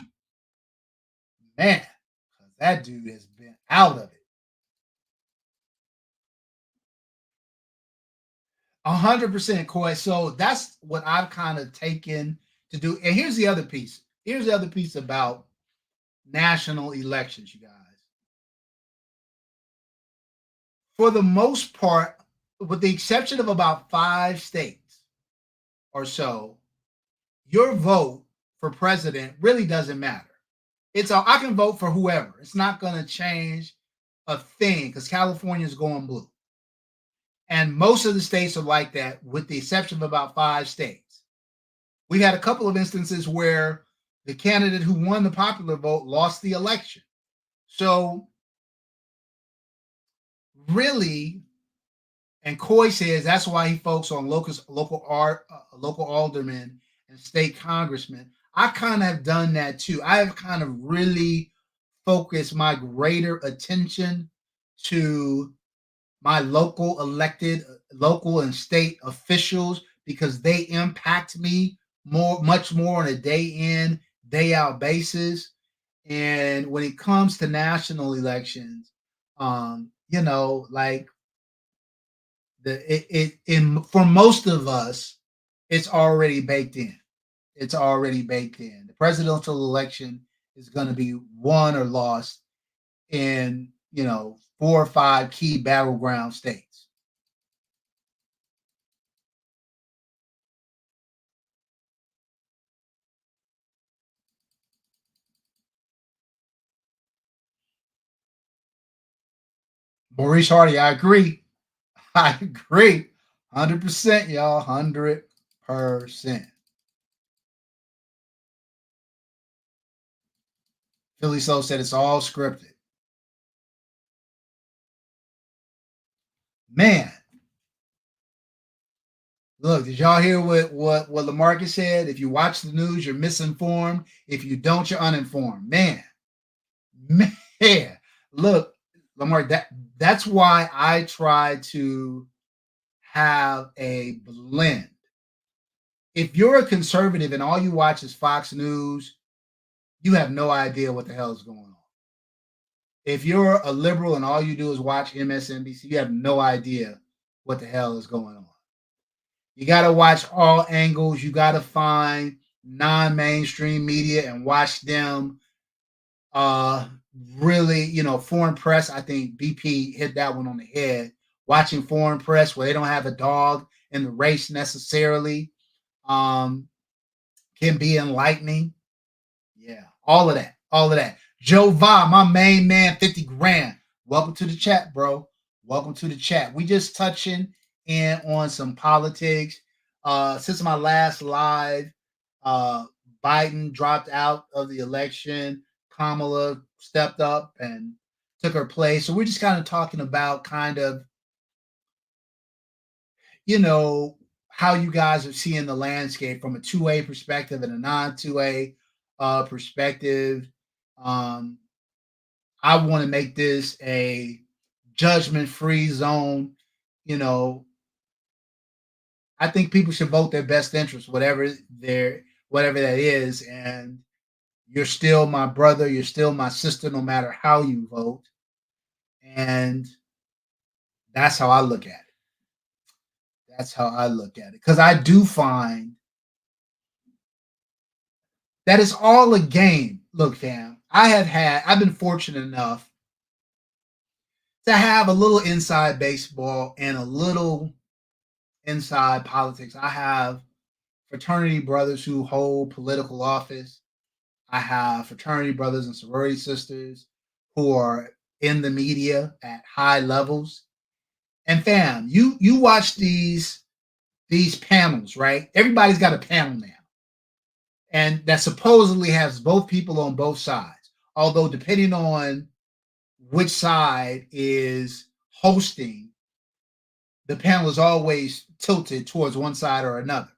Man, that dude has been out of it. 100%, Coy. So that's what I've kind of taken to do. And here's the other piece. Here's the other piece about national elections, you guys. For the most part, with the exception of about 5 states or so, your vote for president really doesn't matter. It's all I can vote for whoever. It's not going to change a thing because California is going blue. And most of the states are like that, with the exception of about 5 states. We've had a couple of instances where the candidate who won the popular vote lost the election. So, really, and Coy says that's why he focuses on local aldermen and state congressmen. I kind of have done that too. I have kind of really focused my greater attention to my local and state officials because they impact me much more on a day in, day out basis. And when it comes to national elections, like for most of us, it's already baked in. It's already baked in. The presidential election is going to be won or lost in 4 or 5 key battleground states. Maurice Hardy, I agree. I agree. 100%, y'all. 100%. Philly Soul said it's all scripted. Man, look, did y'all hear what LaMarcus said? If you watch the news, you're misinformed. If you don't, you're uninformed. Man, look, Lamar, that's why I try to have a blend. If you're a conservative and all you watch is Fox News, you have no idea what the hell is going on. If you're a liberal and all you do is watch MSNBC, you have no idea what the hell is going on. You got to watch all angles. You got to find non-mainstream media and watch them. Really, foreign press. I think BP hit that one on the head. Watching foreign press where they don't have a dog in the race necessarily can be enlightening. Yeah, all of that. All of that. Joe Va, my main man, 50 grand. Welcome to the chat, bro. Welcome to the chat. We just touching in on some politics. Since my last live, Biden dropped out of the election. Kamala stepped up and took her place. So we're just kind of talking about how you guys are seeing the landscape from a 2A perspective and a non-2A perspective. I want to make this a judgment-free zone. I think people should vote their best interest, whatever that is. And you're still my brother, you're still my sister, no matter how you vote. And that's how I look at it. That's how I look at it. Because I do find that it's all a game. Look, fam, I've been fortunate enough to have a little inside baseball and a little inside politics. I have fraternity brothers who hold political office. I have fraternity brothers and sorority sisters who are in the media at high levels. And fam, you watch these panels, right? Everybody's got a panel now. And that supposedly has both people on both sides. Although depending on which side is hosting, the panel is always tilted towards one side or another.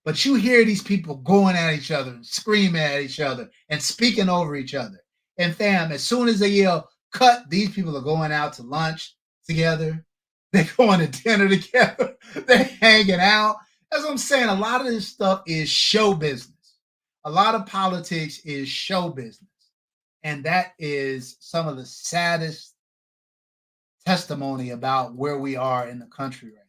But you hear these people going at each other, screaming at each other, and speaking over each other. And fam, as soon as they yell, cut, these people are going out to lunch together. They're going to dinner together. They're hanging out. That's what I'm saying. A lot of this stuff is show business. A lot of politics is show business. And that is some of the saddest testimony about where we are in the country right now.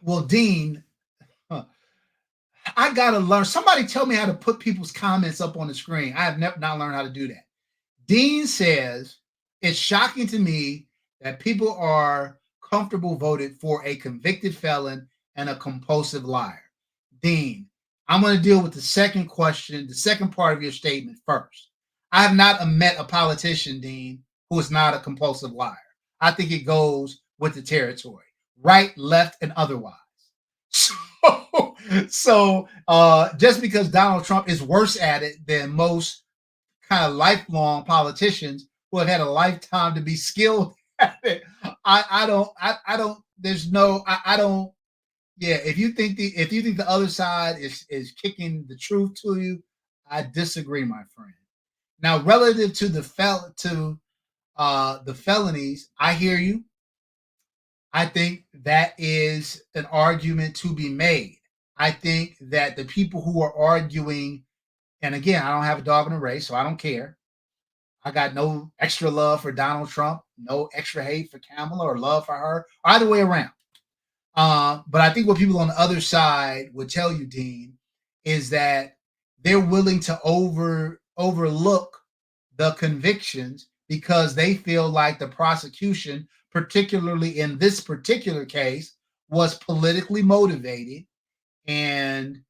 Well, Dean, I got to learn. Somebody tell me how to put people's comments up on the screen. I have not learned how to do that. Dean says, it's shocking to me that people are comfortable voted for a convicted felon and a compulsive liar. Dean, I'm going to deal with the second question, the second part of your statement first. I have not met a politician, Dean, who is not a compulsive liar. I think it goes with the territory, right, left, and otherwise. So just because Donald Trump is worse at it than most kind of lifelong politicians who have had a lifetime to be skilled at it, I don't. There's no. I don't. Yeah, if you think the other side is kicking the truth to you, I disagree, my friend. Now, relative to the felonies, I hear you. I think that is an argument to be made. I think that the people who are arguing, and again, I don't have a dog in the race, so I don't care. I got no extra love for Donald Trump, no extra hate for Kamala or love for her, either way around. But I think what people on the other side would tell you, Dean, is that they're willing to overlook the convictions because they feel like the prosecution, particularly in this particular case, was politically motivated and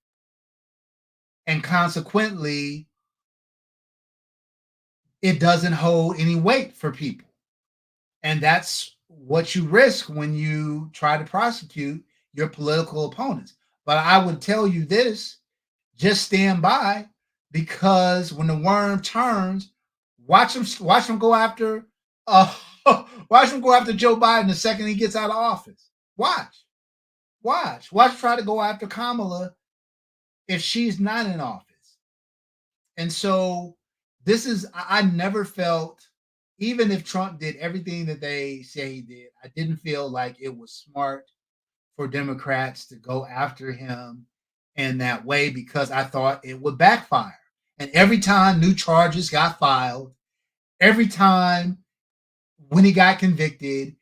consequently it doesn't hold any weight for people. And that's what you risk when you try to prosecute your political opponents. But I would tell you this, just stand by, because when the worm turns, watch him go after watch him go after Joe Biden the second he gets out of office. Watch try to go after Kamala if she's not in office. And so this is, I never felt, even if Trump did everything that they say he did, I didn't feel like it was smart for Democrats to go after him in that way because I thought it would backfire. And every time new charges got filed, every time when he got convicted,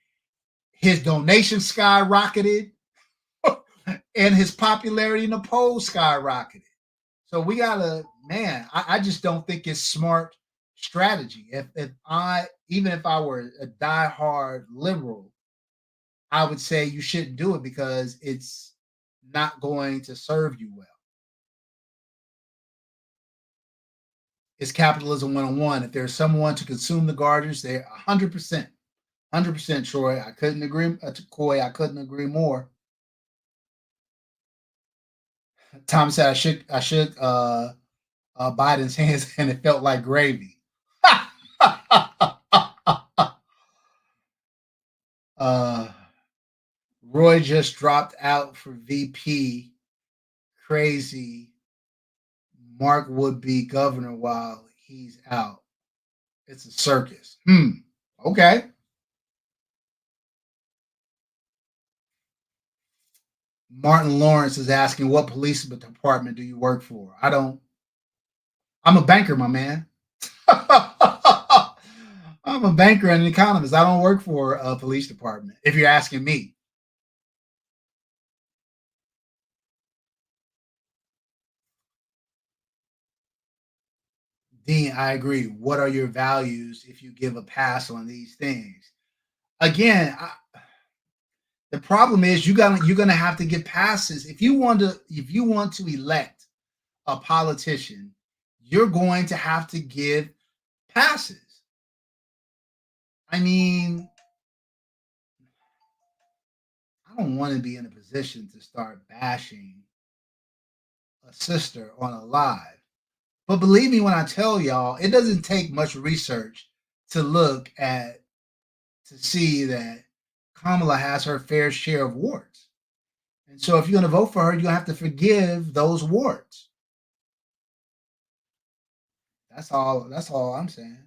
his donations skyrocketed and his popularity in the polls skyrocketed. So we gotta, man, I just don't think it's smart strategy. If I, even if I were a diehard liberal, I would say you shouldn't do it because it's not going to serve you well. It's capitalism 101. If there's someone to consume the garbage, they're 100%. 100%, Troy. I couldn't agree. Coy, I couldn't agree more. Tom said I shook Biden's hands and it felt like gravy. uh, Roy just dropped out for VP. Crazy. Mark would be governor while he's out. It's a circus. Okay. Martin Lawrence is asking, what police department do you work for? I'm a banker, my man. I'm a banker and an economist. I don't work for a police department, if you're asking me. Dean, I agree. What are your values if you give a pass on these things? Again, the problem is you're gonna have to give passes if you want to elect a politician. You're going to have to give passes. I mean, I don't want to be in a position to start bashing a sister on a live. But believe me when I tell y'all, it doesn't take much research to look at to see that Kamala has her fair share of warts. And so if you're going to vote for her, you have to forgive those warts. That's all I'm saying.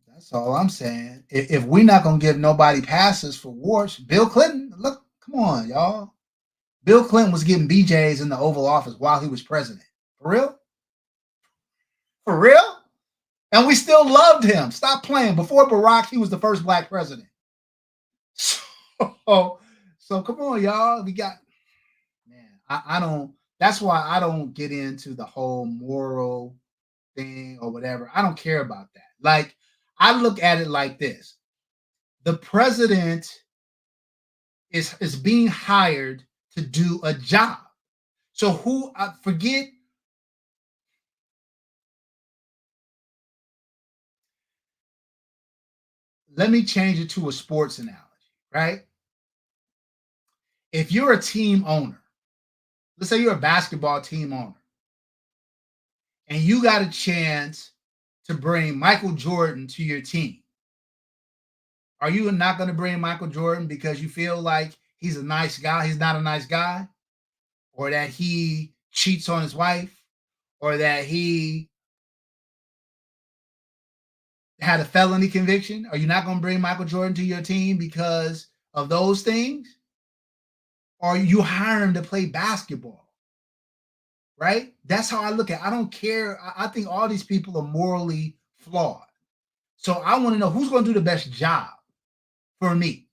That's all I'm saying. If we're not going to give nobody passes for warts, Bill Clinton, look, come on, y'all. Bill Clinton was getting BJs in the Oval Office while he was president. For real? For real? And we still loved him. Stop playing. Before Barack, he was the first black president. So come on, y'all. We got, man. I don't. That's why I don't get into the whole moral thing or whatever. I don't care about that. Like, I look at it like this: the president is being hired to do a job. So who I forget. Let me change it to a sports analogy, right? If you're a team owner, let's say you're a basketball team owner, and you got a chance to bring Michael Jordan to your team, are you not going to bring Michael Jordan because you feel like he's a nice guy? He's not a nice guy, or that he cheats on his wife, or that he had a felony conviction? Are you not going to bring Michael Jordan to your team because of those things? Or you hire him to play basketball, right? That's how I look at it. I don't care. I think all these people are morally flawed. So I want to know who's going to do the best job for me.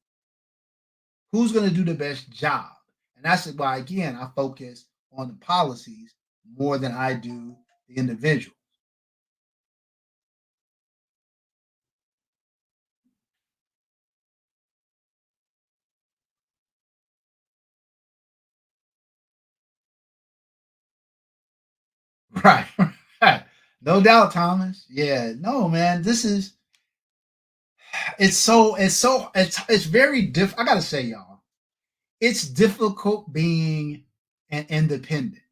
Who's going to do the best job? And that's why, again, I focus on the policies more than I do the individual. Right. Right. No doubt, Thomas. Yeah. No, man. This is it's very I gotta say, y'all, it's difficult being an independent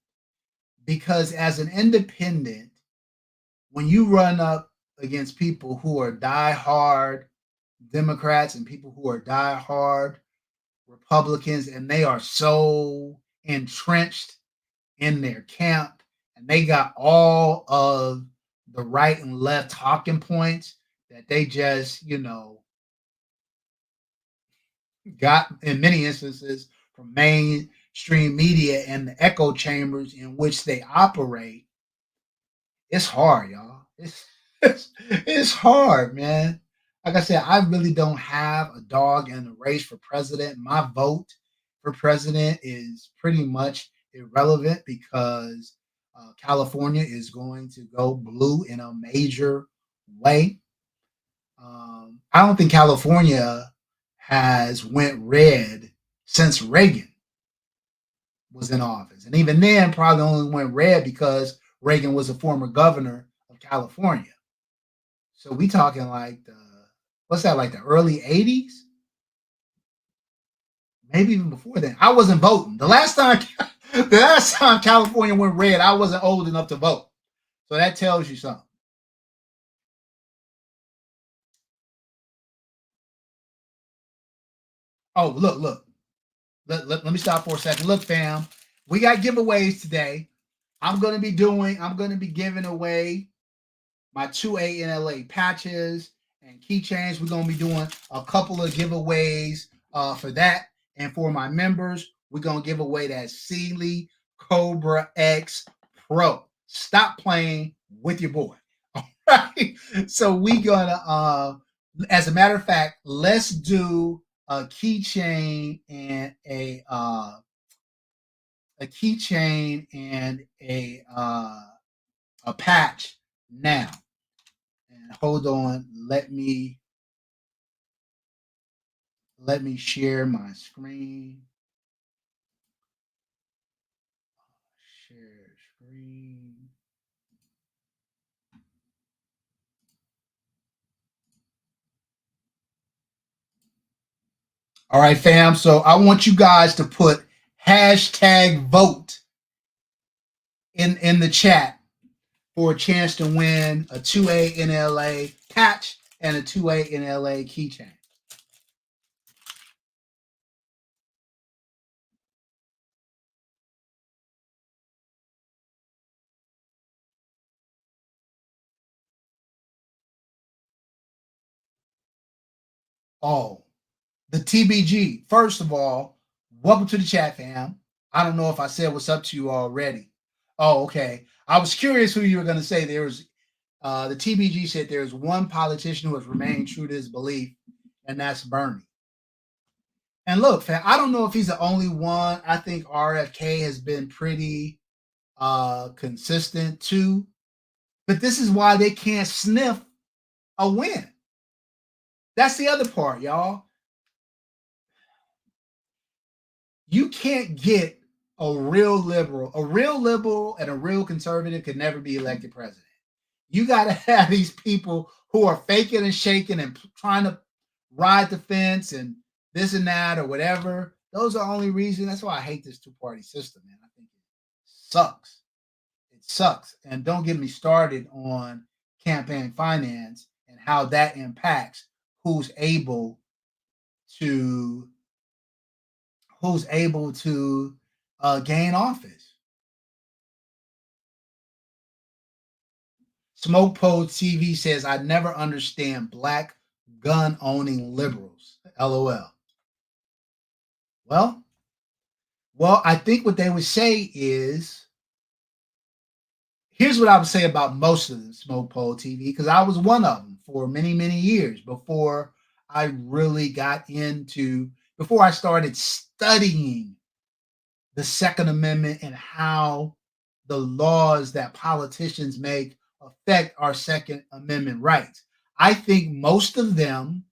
because as an independent, when you run up against people who are diehard Democrats and people who are diehard Republicans, and they are so entrenched in their camp, and they got all of the right and left talking points that they just, got in many instances from mainstream media and the echo chambers in which they operate. It's hard, y'all. It's hard, man. Like I said, I really don't have a dog in the race for president. My vote for president is pretty much irrelevant because California is going to go blue in a major way. I don't think California has went red since Reagan was in office, and even then, probably only went red because Reagan was a former governor of California. So we talking like the what's that, like the early '80s, maybe even before then. I wasn't voting the last time California went red. I wasn't old enough to vote, so that tells you something. Oh, look. Let me stop for a second. Look, fam, we got giveaways today. I'm gonna be giving away my 2A-N-LA patches and keychains. We're gonna be doing a couple of giveaways for that. And for my members, we're gonna give away that Sealy Cobra X Pro. Stop playing with your boy. All right. So we gonna as a matter of fact, let's do a keychain and a keychain and a patch now. And hold on, let me share my screen. Share screen. All right, fam. So I want you guys to put hashtag vote in the chat for a chance to win a 2A-N-LA patch and a 2A-N-LA keychain. Oh, the TBG. First of all, welcome to the chat, fam. I don't know if I said what's up to you already. Oh, okay. I was curious who you were going to say. There was the TBG said there's one politician who has remained true to his belief, and that's Bernie. And look, fam, I don't know if he's the only one. I think RFK has been pretty consistent too. But this is why they can't sniff a win. That's the other part, y'all. You can't get A real liberal and a real conservative could never be elected president. You got to have these people who are faking and shaking and trying to ride the fence and this and that or whatever. Those are the only reason. That's why I hate this two-party system, man. I think it sucks. It sucks. And don't get me started on campaign finance and how that impacts who's able to who's able to gain office. Smoke Pole TV says, I never understand black gun owning liberals. LOL. Well, I think what they would say is here's what I would say about most of the Smoke Pole TV, because I was one of them for many, many years before I really got into, before I started studying the Second Amendment and how the laws that politicians make affect our Second Amendment rights. I think most of them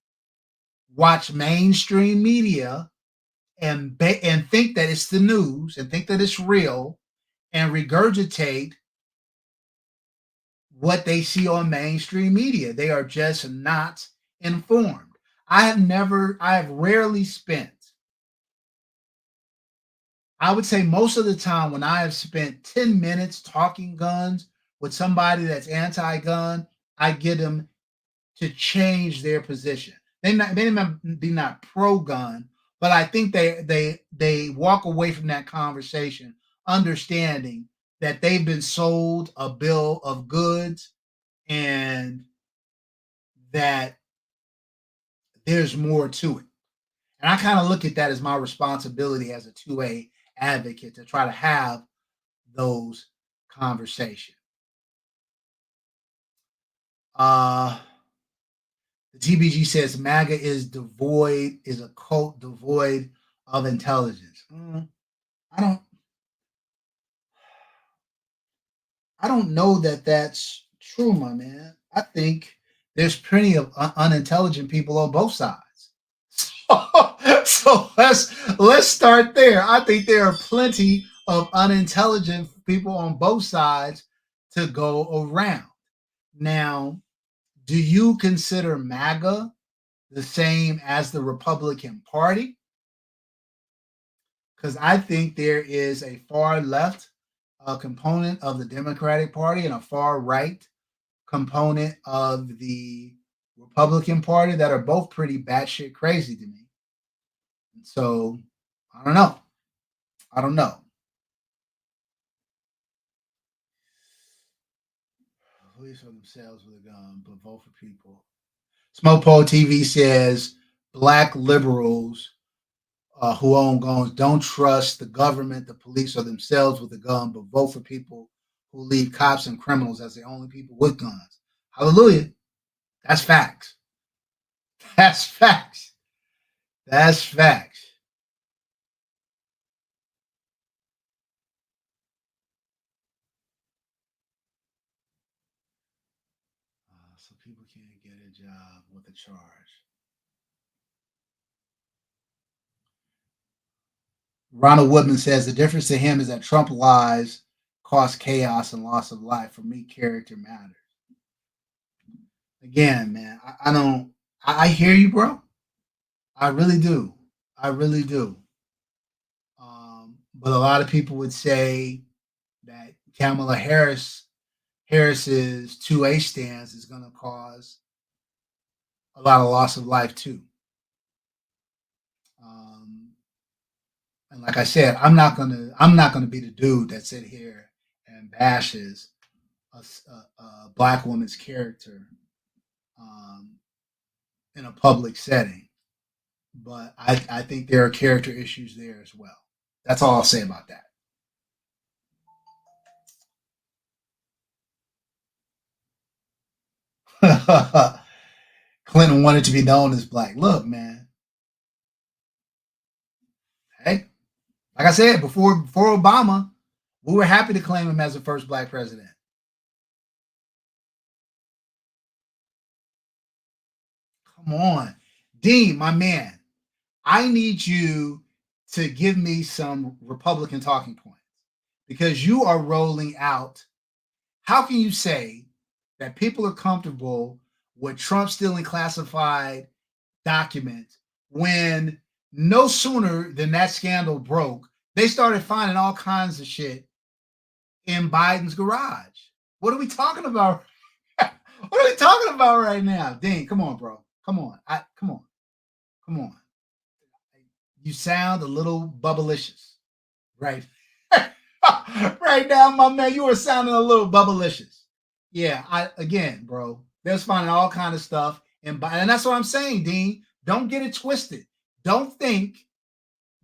watch mainstream media and think that it's the news and think that it's real and regurgitate what they see on mainstream media. They are just not informed. I have rarely spent, I would say most of the time when I have spent 10 minutes talking guns with somebody that's anti-gun, I get them to change their position. They may be not pro-gun, but I think they walk away from that conversation understanding that they've been sold a bill of goods and that there's more to it. And I kind of look at that as my responsibility as a 2A advocate to try to have those conversations. Uh, the TBG says MAGA is a cult devoid of intelligence. I don't I don't know that that's true, my man. I think there's plenty of unintelligent people on both sides. So let's start there. I think there are plenty of unintelligent people on both sides to go around. Now, do you consider MAGA the same as the Republican Party? Because I think there is a far left component of the Democratic Party and a far right component of the Republican Party that are both pretty batshit crazy to me. So I don't know. I don't know. Police for themselves with a gun, but vote for people. Smoke Pole TV says black liberals who own guns don't trust the government, the police, or themselves with a gun, but vote for people who leave cops and criminals as the only people with guns. Hallelujah. That's facts. That's facts. That's facts. So people can't get a job with a charge. Ronald Woodman says the difference to him is that Trump lies cause chaos and loss of life. For me, character matters. Again, man, I don't. I hear you, bro. I really do. I really do. But a lot of people would say that Kamala Harris's 2A stance is going to cause a lot of loss of life too. Um, and like I said, I'm not gonna be the dude that sit here and bashes a black woman's character um, in a public setting. But I think there are character issues there as well. That's all I'll say about that. Clinton wanted to be known as black. Look, man. Hey, like I said before Obama, we were happy to claim him as the first black president. Come on, Dean, my man. I need you to give me some Republican talking points because you are rolling out. How can you say that people are comfortable with Trump stealing classified documents when no sooner than that scandal broke, they started finding all kinds of shit in Biden's garage? What are we talking about? What are we talking about right now? Dean, come on, bro. Come on. Come on. Come on. You sound a little bubblicious, right? Right now, my man, you were sounding a little bubblicious. Yeah, again, bro, they're finding all kind of stuff, and that's what I'm saying, Dean. Don't get it twisted. Don't think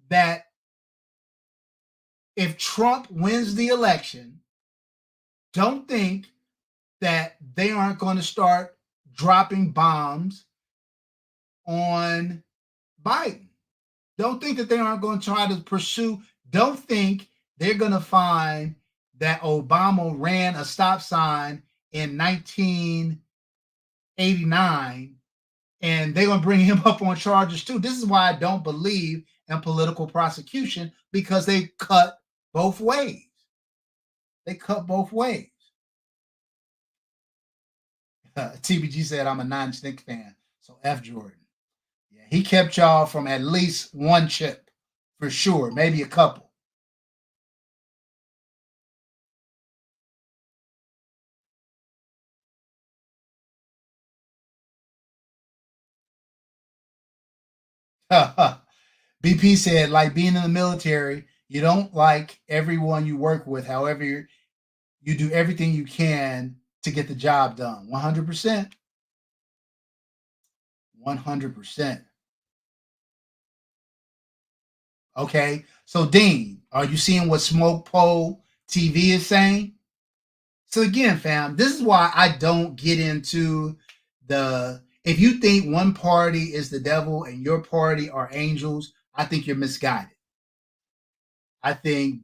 that if Trump wins the election, don't think that they aren't going to start dropping bombs on Biden. Don't think that they aren't going to try to pursue. Don't think they're going to find that Obama ran a stop sign in 1989 and they're going to bring him up on charges too. This is why I don't believe in political prosecution, because they cut both ways. They cut both ways. TBG said, I'm a non-stink fan, so F Jordan. Yeah, he kept y'all from at least one chip for sure, maybe a couple. BP said, like being in the military, you don't like everyone you work with. However, you do everything you can to get the job done. 100%. 100%. Okay. So, Dean, are you seeing what Smoke Pole TV is saying? So, again, fam, this is why I don't get into if you think one party is the devil and your party are angels, I think you're misguided. I think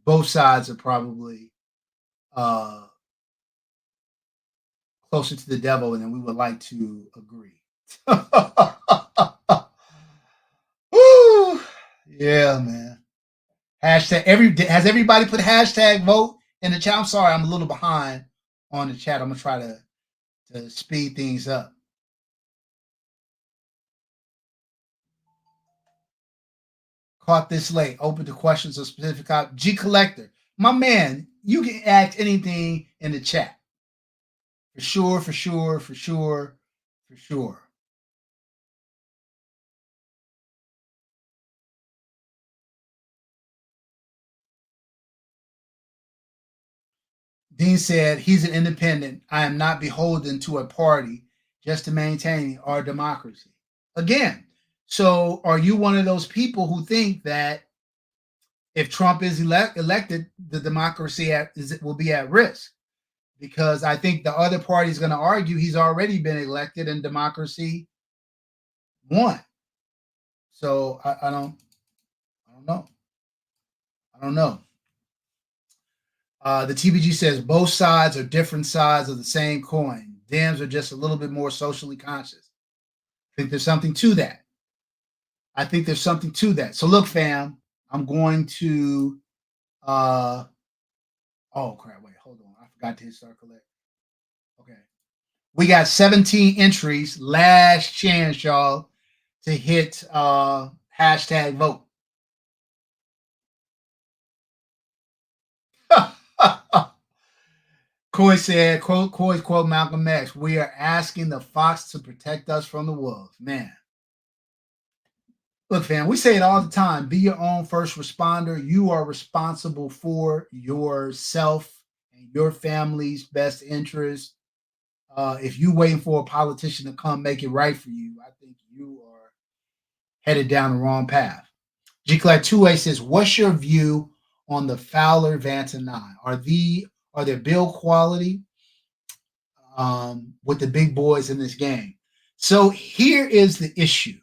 both sides are probably closer to the devil than we would like to agree. Woo! Yeah, man. Hashtag has everybody put hashtag vote in the chat? I'm sorry, I'm a little behind on the chat. I'm gonna try to speed things up. Caught this late. Open to questions of specific G Collector. My man, you can ask anything in the chat. For sure, for sure, for sure, for sure. Dean said, he's an independent. I am not beholden to a party just to maintain our democracy. Again, so are you one of those people who think that if Trump is elected, the democracy will be at risk? Because I think the other party is going to argue he's already been elected and democracy won. So I don't know. I don't know. The TBG says both sides are different sides of the same coin. Dems are just a little bit more socially conscious. I think there's something to that. I think there's something to that. So look, fam, I'm going to oh crap, wait, hold on. I forgot to hit start collect. Okay. We got 17 entries. Last chance, y'all, to hit hashtag vote. Coy said, quote Malcolm X, we are asking the fox to protect us from the wolves. Man. Look, fam, we say it all the time. Be your own first responder. You are responsible for yourself and your family's best interest. If you waiting for a politician to come make it right for you, I think you are headed down the wrong path. G-Clad 2A says, what's your view on the Fowler Vanta 9? Are there build quality with the big boys in this game? So here is the issue.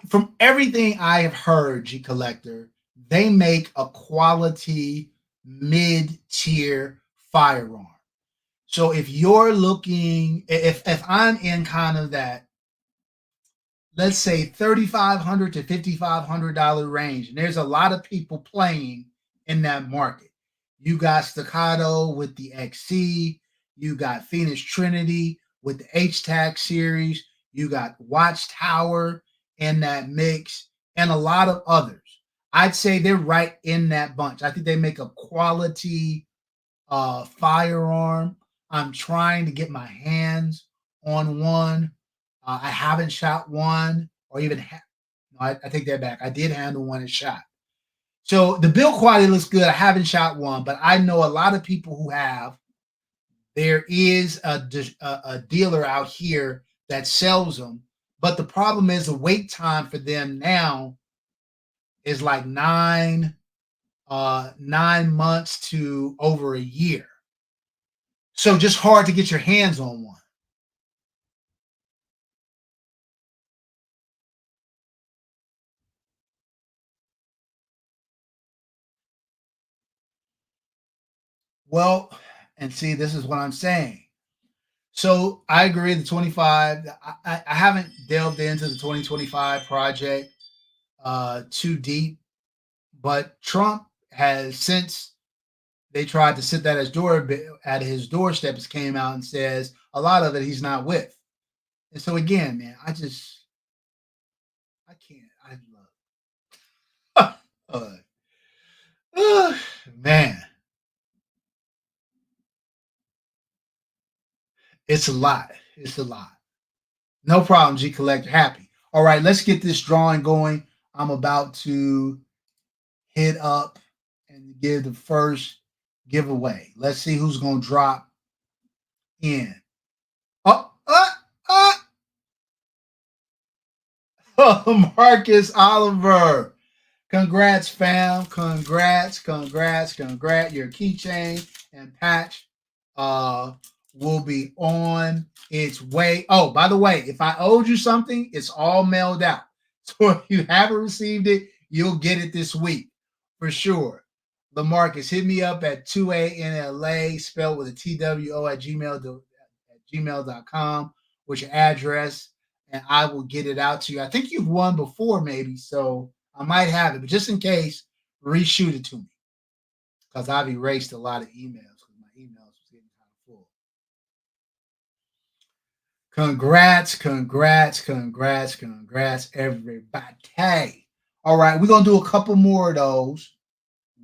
From everything I have heard, G Collector, they make a quality mid-tier firearm. So if you're looking, if I'm in kind of that let's say $3,500 to $5,500 range. And there's a lot of people playing in that market. You got Staccato with the XC, you got Phoenix Trinity with the H-Tag series, you got Watchtower in that mix, and a lot of others. I'd say they're right in that bunch. I think they make a quality firearm. I'm trying to get my hands on one. I haven't shot one or even no, I take that back. I did handle one and shot. So the build quality looks good. I haven't shot one, but I know a lot of people who have. There is a dealer out here that sells them, but the problem is the wait time for them now is like 9 months to over a year. So just hard to get your hands on one. Well, and see, this is what I'm saying. So I agree. The 25. I haven't delved into the 2025 project too deep, but Trump has since they tried to sit that at his doorstep, has came out and says a lot of it he's not with. And so again, man, I can't. I love man. It's a lot. It's a lot. No problem, G Collector. Happy. All right, let's get this drawing going. I'm about to hit up and give the first giveaway. Let's see who's going to drop in. Oh, Marcus Oliver. Congrats, fam. Congrats. Your keychain and patch uh will be on its way. Oh, by the way, if I owed you something, it's all mailed out. So if you haven't received it, you'll get it this week for sure. LaMarcus, hit me up at 2A-N-LA, spelled with a TWO at gmail.com with your address, and I will get it out to you. I think you've won before, maybe, so I might have it, but just in case, reshoot it to me because I've erased a lot of emails because my emails was getting kind of full. Congrats, everybody. All right, we're gonna do a couple more of those.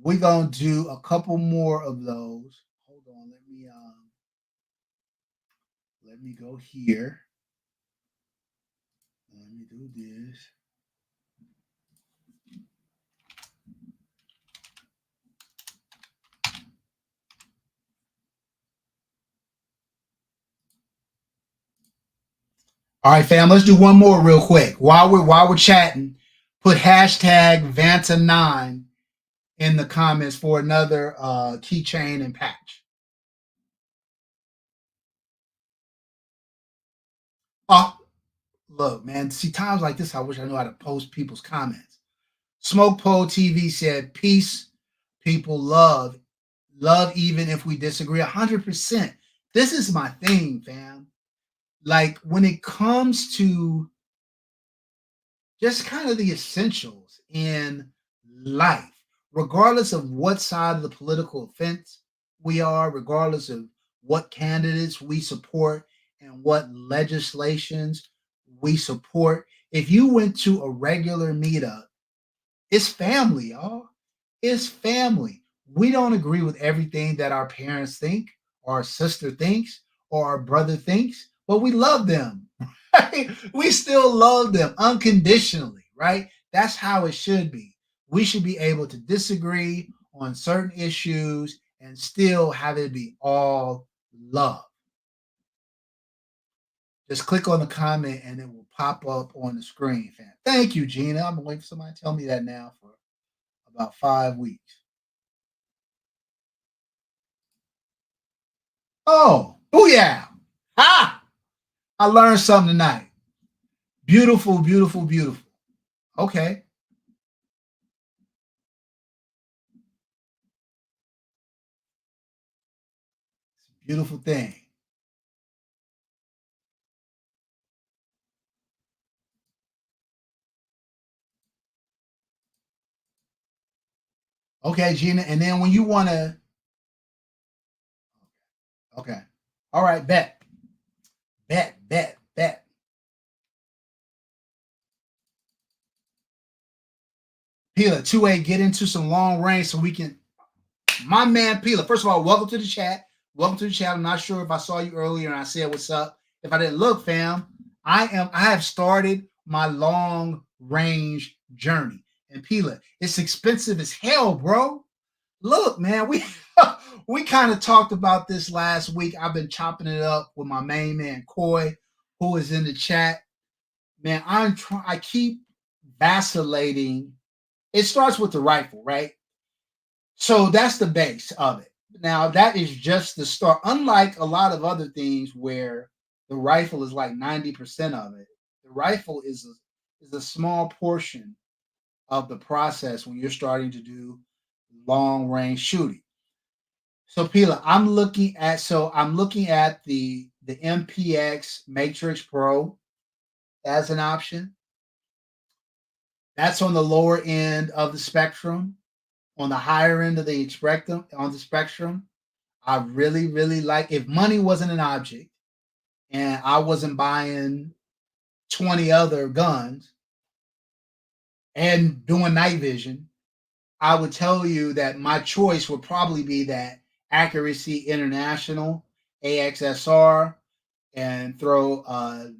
We're gonna do a couple more of those. Hold on, let me go here. Let me do this. All right, fam. Let's do one more real quick. While we're chatting, put hashtag Vanta9 in the comments for another keychain and patch. Oh, look, man. See, times like this, I wish I knew how to post people's comments. Smoke Pole TV said, "Peace, people love even if we disagree." 100%. This is my thing, fam. Like when it comes to just kind of the essentials in life, regardless of what side of the political fence we are, regardless of what candidates we support and what legislations we support. If you went to a regular meetup, it's family, y'all. It's family. We don't agree with everything that our parents think, or our sister thinks, or our brother thinks, but we love them. Right? We still love them unconditionally, right? That's how it should be. We should be able to disagree on certain issues and still have it be all love. Just click on the comment and it will pop up on the screen, fam. Thank you, Gina. I'm waiting for somebody to tell me that now for about 5 weeks. Oh yeah. Ah, I learned something tonight. Beautiful. Okay, beautiful thing. Okay, Gina. And then when you want to, okay. All right, bet. Pila, 2A, get into some long range so we can. My man Pila, first of all, welcome to the chat. Welcome to the chat. I'm not sure if I saw you earlier and I said what's up. If I didn't look, fam, I have started my long range journey. And Pila, it's expensive as hell, bro. Look, man, we we kind of talked about this last week. I've been chopping it up with my main man Coy, who is in the chat. Man, I keep vacillating. It starts with the rifle, right? So that's the base of it. Now that is just the start. Unlike a lot of other things where the rifle is like 90% of it, the rifle is a small portion of the process when you're starting to do long range shooting. So Pila, I'm looking at the MPX Matrix Pro as an option. That's on the lower end of the spectrum. On the higher end of the spectrum, I really, really like. If money wasn't an object and I wasn't buying 20 other guns and doing night vision, I would tell you that my choice would probably be that Accuracy International AXSR and throw a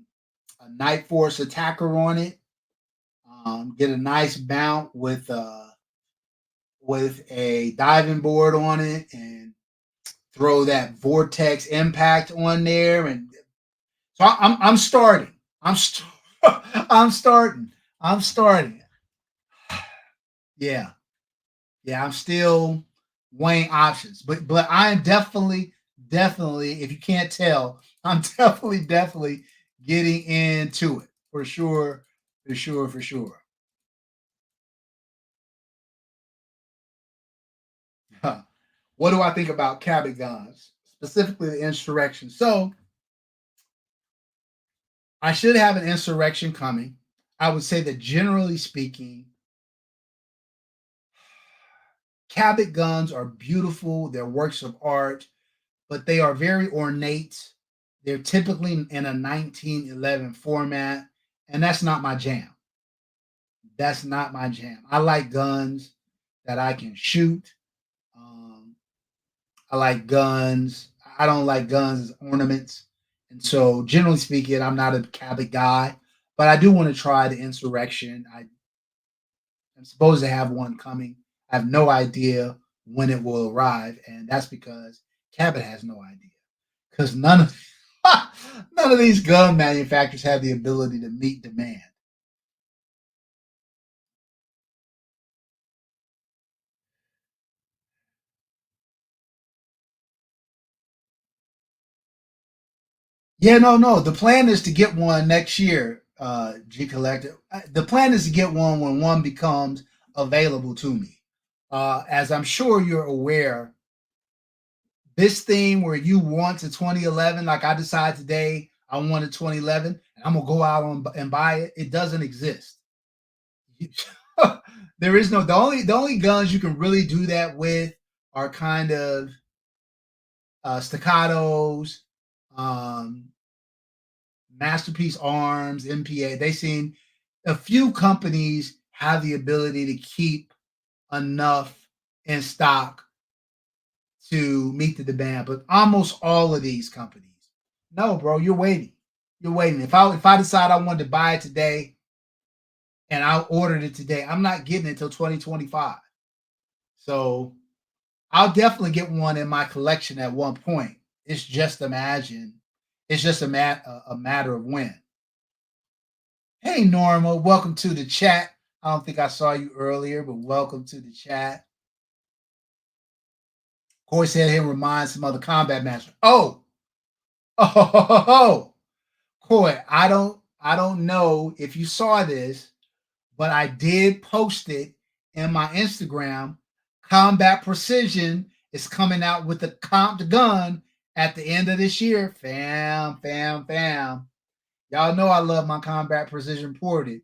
Night Force attacker on it. Get a nice mount with a diving board on it and throw that vortex impact on there. And so I'm starting. I'm st- I'm starting. I'm starting. Yeah. Yeah, I'm still weighing options. But I am definitely, if you can't tell, I'm definitely getting into it. For sure. For sure, for sure. What do I think about Cabot guns, specifically the insurrection? So I should have an insurrection coming. I would say that generally speaking, Cabot guns are beautiful. They're works of art, but they are very ornate. They're typically in a 1911 format, and that's not my jam. That's not my jam. I like guns that I can shoot. Um, I like guns. I don't like guns as ornaments. And so, generally speaking, I'm not a Cabot guy, but I do want to try the insurrection. I'm supposed to have one coming. I have no idea when it will arrive, and that's because Cabot has no idea. Because none of these gun manufacturers have the ability to meet demand. Yeah, no. The plan is to get one next year, G Collective. The plan is to get one when one becomes available to me. As I'm sure you're aware, this thing where you want to 2011, like I decide today I want a 2011, and I'm gonna go out and buy it. It doesn't exist. There is no the only guns you can really do that with are kind of staccatos, um, Masterpiece Arms, MPA. They seem a few companies have the ability to keep enough in stock to meet the demand, but almost all of these companies, no, bro, you're waiting. You're waiting. If I decide I wanted to buy it today and I ordered it today, I'm not getting it until 2025. So I'll definitely get one in my collection at one point. It's just imagine. It's just a matter of when. Hey Norma, welcome to the chat. I don't think I saw you earlier, but welcome to the chat. Corey said he'll remind some other combat master. Oh, Coy, I don't know if you saw this, but I did post it in my Instagram. Combat Precision is coming out with a comped gun at the end of this year. Fam. Y'all know I love my Combat Precision ported.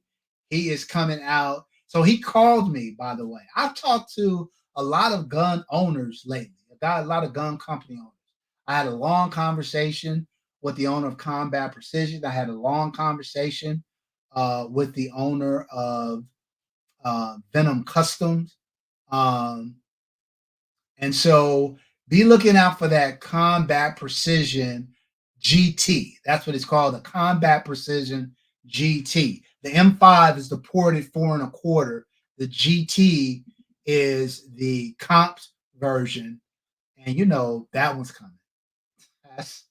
He is coming out. So he called me, by the way. I've talked to a lot of gun owners lately. I got a lot of gun company owners. I had a long conversation with the owner of Combat Precision. I had a long conversation with the owner of Venom Customs. Um, and so be looking out for that Combat Precision GT. That's what it's called, the Combat Precision GT. The M5 is the ported 4.25. The GT is the comped version, and you know that one's coming. That's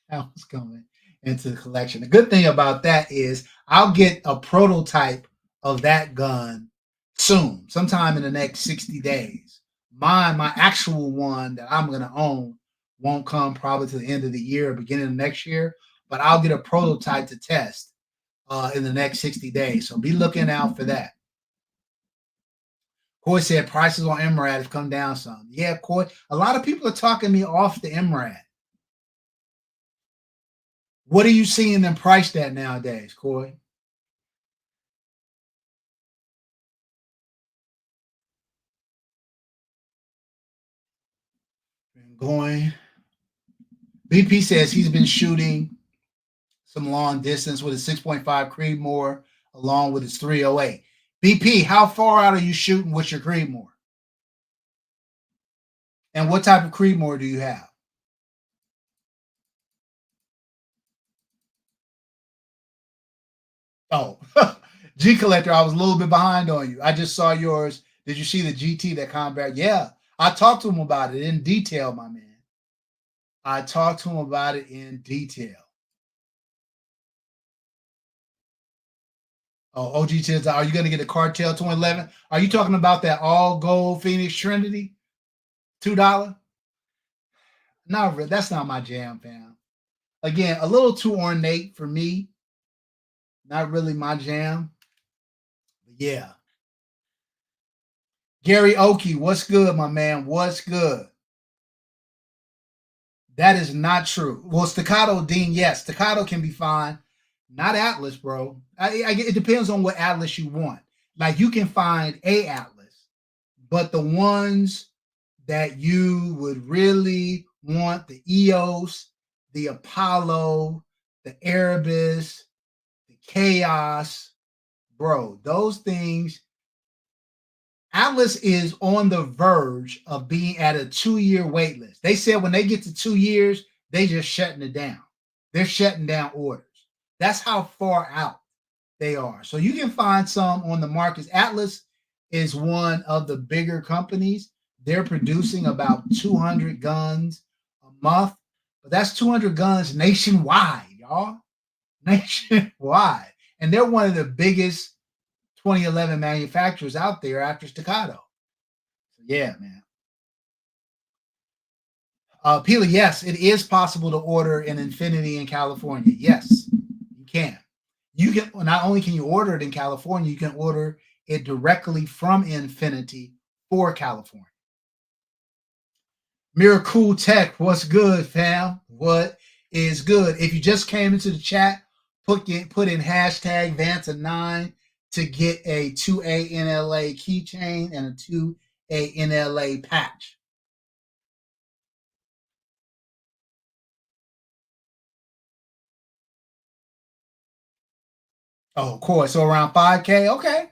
that one's coming into the collection. The good thing about that is I'll get a prototype of that gun soon, sometime in the next 60 days. My actual one that I'm gonna own won't come probably to the end of the year or beginning of next year, but I'll get a prototype to test in the next 60 days. So be looking out for that. Coy said prices on MRAD have come down some. Yeah, Coy. A lot of people are talking me off the MRAD. What are you seeing them priced at nowadays, Coy? Going. BP says he's been shooting some long distance with a 6.5 Creedmoor along with his 308. BP, how far out are you shooting with your Creedmoor? And what type of Creedmoor do you have? Oh, G Collector, I was a little bit behind on you. I just saw yours. Did you see the GT that combat? Yeah, I talked to him about it in detail, my man. I talked to him about it in detail. Oh, OG says, are you going to get a Cartel 2011? Are you talking about that all gold Phoenix Trinity? $2? Not really. That's not my jam, fam. Again, a little too ornate for me. Not really my jam. But yeah. Gary Oki, what's good, my man? What's good? That is not true. Well, Staccato Dean, yes, Staccato can be fine. Not Atlas, bro. It depends on what Atlas you want. Like you can find a Atlas, but the ones that you would really want, the EOS, the Apollo, the Erebus, the Chaos, bro, those things. Atlas is on the verge of being at a 2-year wait list. They said when they get to 2 years, they just shutting it down. They're shutting down orders. That's how far out they are. So you can find some on the markets. Atlas is one of the bigger companies. They're producing about 200 guns a month, but that's 200 guns nationwide, y'all. Nationwide. And they're one of the biggest 2011 manufacturers out there after Staccato. Yeah, man. Pila, yes, it is possible to order an Infinity in California. Yes, you can. You can not only can you order it in California, you can order it directly from Infinity for California. Miracle Tech, what's good, fam? What is good? If you just came into the chat, put in hashtag Vanta9 to get a 2A-N-LA keychain and a 2A-N-LA patch. Oh, of course. So around 5K. Okay.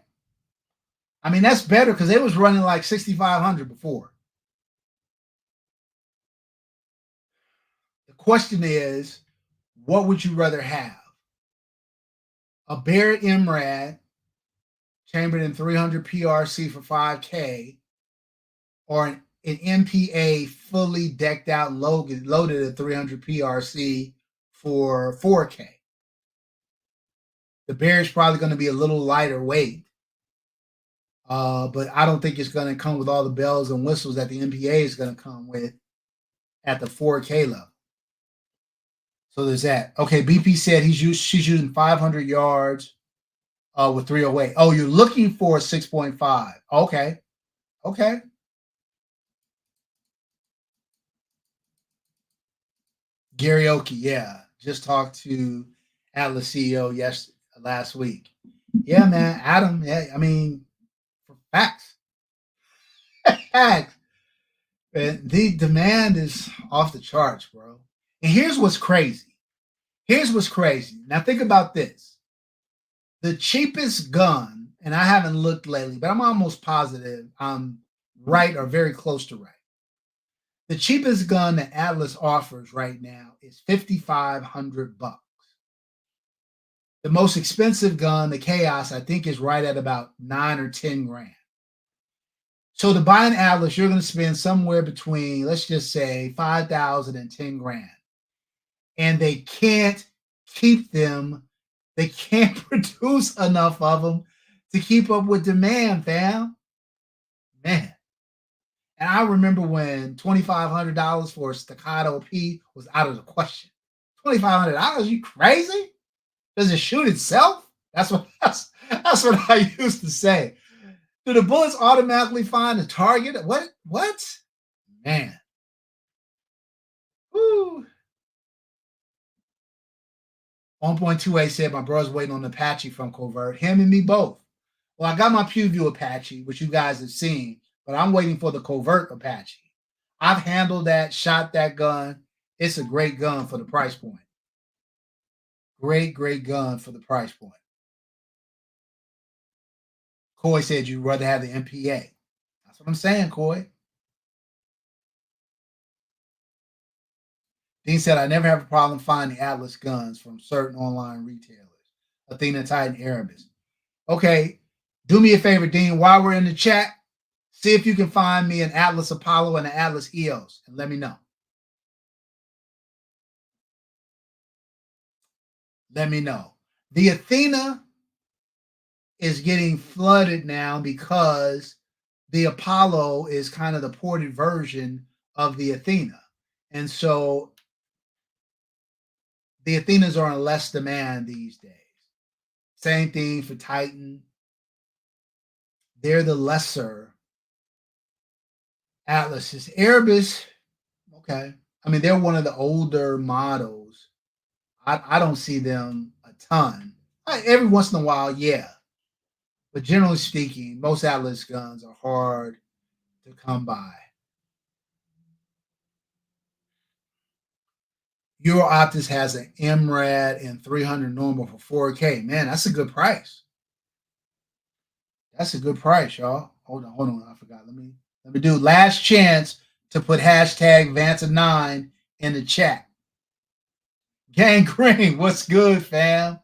I mean, that's better because it was running like 6,500 before. The question is, what would you rather have? A Barrett MRAD chambered in 300 PRC for 5K or an MPA fully decked out and loaded at 300 PRC for 4K? The Barrett's probably going to be a little lighter weight, but I don't think it's going to come with all the bells and whistles that the MPA is going to come with at the 4K level. So there's that. Okay, BP said she's using 500 yards with 308. Oh, you're looking for a 6.5. Okay. Okay. Gary Oki, yeah. Just talked to Atlas CEO last week. Yeah, man. Adam, yeah, I mean, for facts. Facts. And the demand is off the charts, bro. And here's what's crazy. Here's what's crazy. Now think about this. The cheapest gun, and I haven't looked lately, but I'm almost positive I'm right or very close to right. The cheapest gun that Atlas offers right now is $5,500. The most expensive gun, the Chaos, I think is right at about 9 or 10 grand. So to buy an Atlas, you're going to spend somewhere between, let's just say, 5,000 and 10 grand. And they can't keep them. They can't produce enough of them to keep up with demand, fam. Man. And I remember when $2,500 for a Staccato P was out of the question. $2,500? You crazy? Does it shoot itself? That's what I used to say. Do the bullets automatically find the target? What? Man. Woo. 1.2A said my brother's waiting on Apache from Covert. Him and me both. Well, I got my PewView Apache, which you guys have seen, but I'm waiting for the Covert Apache. I've handled that, shot that gun. It's a great gun for the price point. Great gun for the price point. Coy said you'd rather have the MPA. That's what I'm saying, Coy. Dean said, I never have a problem finding Atlas guns from certain online retailers. Athena, Titan, Erebus. Okay, do me a favor, Dean. While we're in the chat, see if you can find me an Atlas Apollo and an Atlas EOS and let me know. Let me know. The Athena is getting flooded now because the Apollo is kind of the ported version of the Athena. And so the Athenas are in less demand these days. Same thing for Titan. They're the lesser Atlases. Erebus, okay. I mean, they're one of the older models. I don't see them a ton. Every once in a while, yeah. But generally speaking, most Atlas guns are hard to come by. Euro Optus has an MRAD and 300 normal for 4K. Man, that's a good price. That's a good price, y'all. Hold on. I forgot. Let me do last chance to put hashtag Vanta9 in the chat. Gang Green, what's good, fam?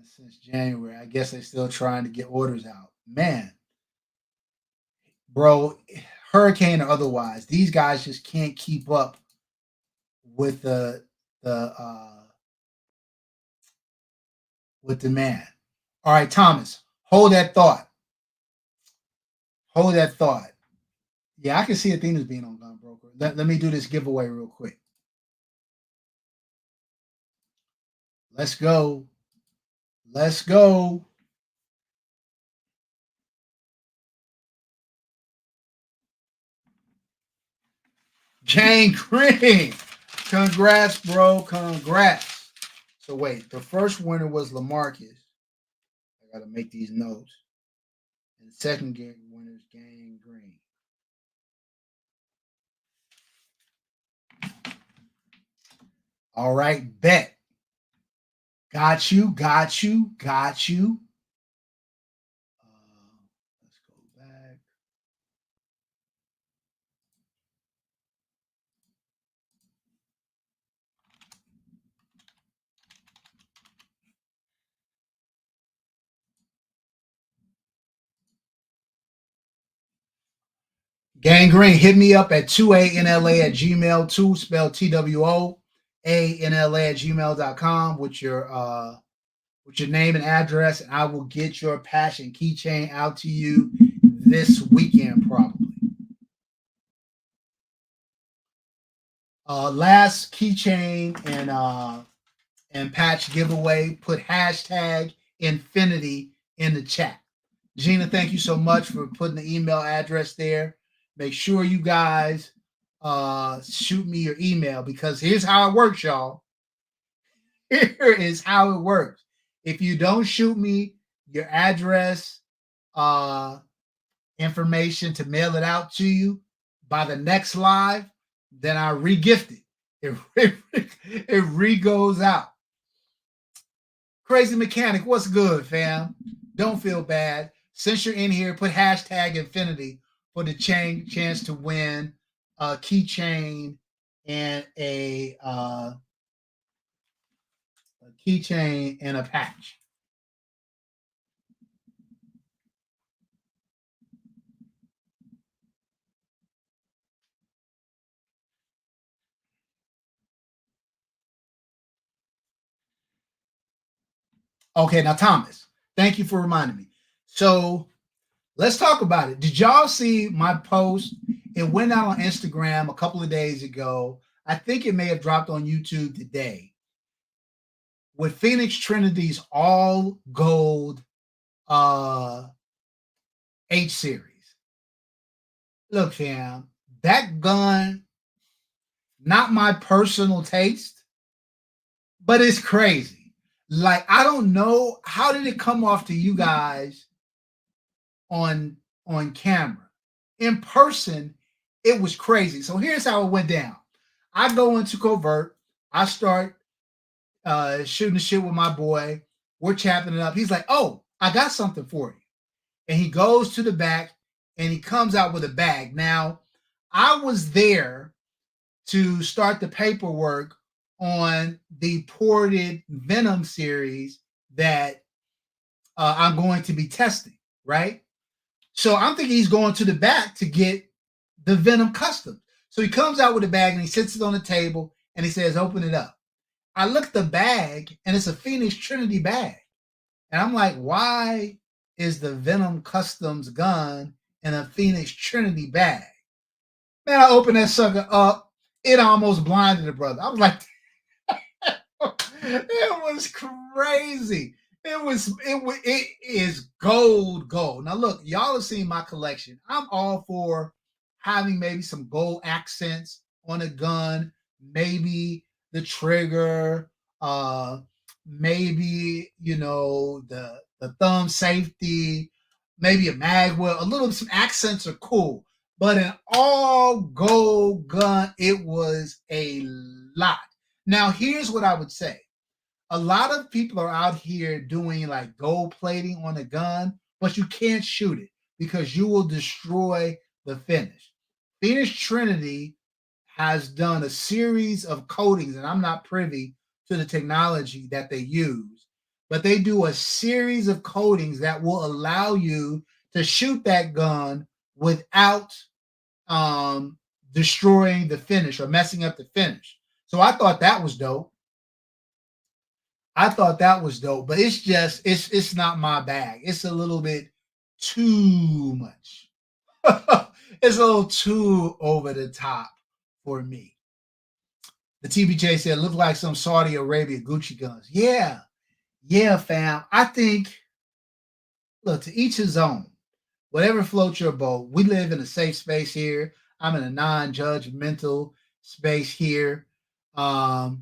Since January, I guess they're still trying to get orders out. Man, bro, hurricane or otherwise, these guys just can't keep up with the with demand. All right, Thomas, hold that thought. Hold that thought. Yeah, I can see Athena's being on Gun Broker. Let me do this giveaway real quick. Let's go. Let's go. Jane Green. Congrats, bro. Congrats. So wait, the first winner was LaMarcus. I gotta make these notes. And the second winner is Gang Green. All right, bet. Got you. Let's go back. Gang Green, hit me up at 2A-N-LA at gmail, 2 spelled TWO-ANLA at gmail.com with your name and address, and I will get your passion keychain out to you this weekend probably. Last keychain and patch giveaway, put hashtag infinity in the chat. Gina, thank you so much for putting the email address there. Make sure you guys shoot me your email because here's how it works, y'all. Here is how it works. If you don't shoot me your address uh, information to mail it out to you by the next live, then I re-gift it. It re-goes out. Crazy Mechanic, what's good, fam? Don't feel bad. Since you're in here, put hashtag infinity for the chance to win a keychain and a keychain and a patch. Okay, now Thomas, thank you for reminding me. So let's talk about it. Did y'all see my post? It went out on Instagram a couple of days ago. I think it may have dropped on YouTube today. With Phoenix Trinity's all gold H series. Look, fam, that gun, not my personal taste, but it's crazy. Like, I don't know, how did it come off to you guys on camera? In person, it was crazy. So here's how it went down. I go into covert, I start shooting the shit with my boy. We're chapping it up. He's like, "Oh, I got something for you." And he goes to the back and he comes out with a bag. Now, I was there to start the paperwork on the ported Venom series that I'm going to be testing, right? So I'm thinking he's going to the back to get the Venom custom. So he comes out with a bag and he sits it on the table and he says, "Open it up." I look at the bag and it's a Phoenix Trinity bag. And I'm like, why is the Venom Customs gun in a Phoenix Trinity bag? Man, I opened that sucker up. It almost blinded the brother. I was like, it was crazy. It is gold. Now look, y'all have seen my collection. I'm all for having maybe some gold accents on a gun, maybe the trigger, maybe the thumb safety, maybe a mag well, a little some accents are cool. But an all gold gun, it was a lot. Now, here's what I would say. A lot of people are out here doing like gold plating on a gun, but you can't shoot it because you will destroy the finish. Phoenix Trinity has done a series of coatings, and I'm not privy to the technology that they use, but they do a series of coatings that will allow you to shoot that gun without destroying the finish or messing up the finish. So I thought that was dope. But it's not my bag. It's a little bit too much. It's a little too over the top for me. The TBJ said, look like some Saudi Arabia Gucci guns. Yeah, fam. I think, look, to each his own. Whatever floats your boat. We live in a safe space here. I'm in a non-judgmental space here. I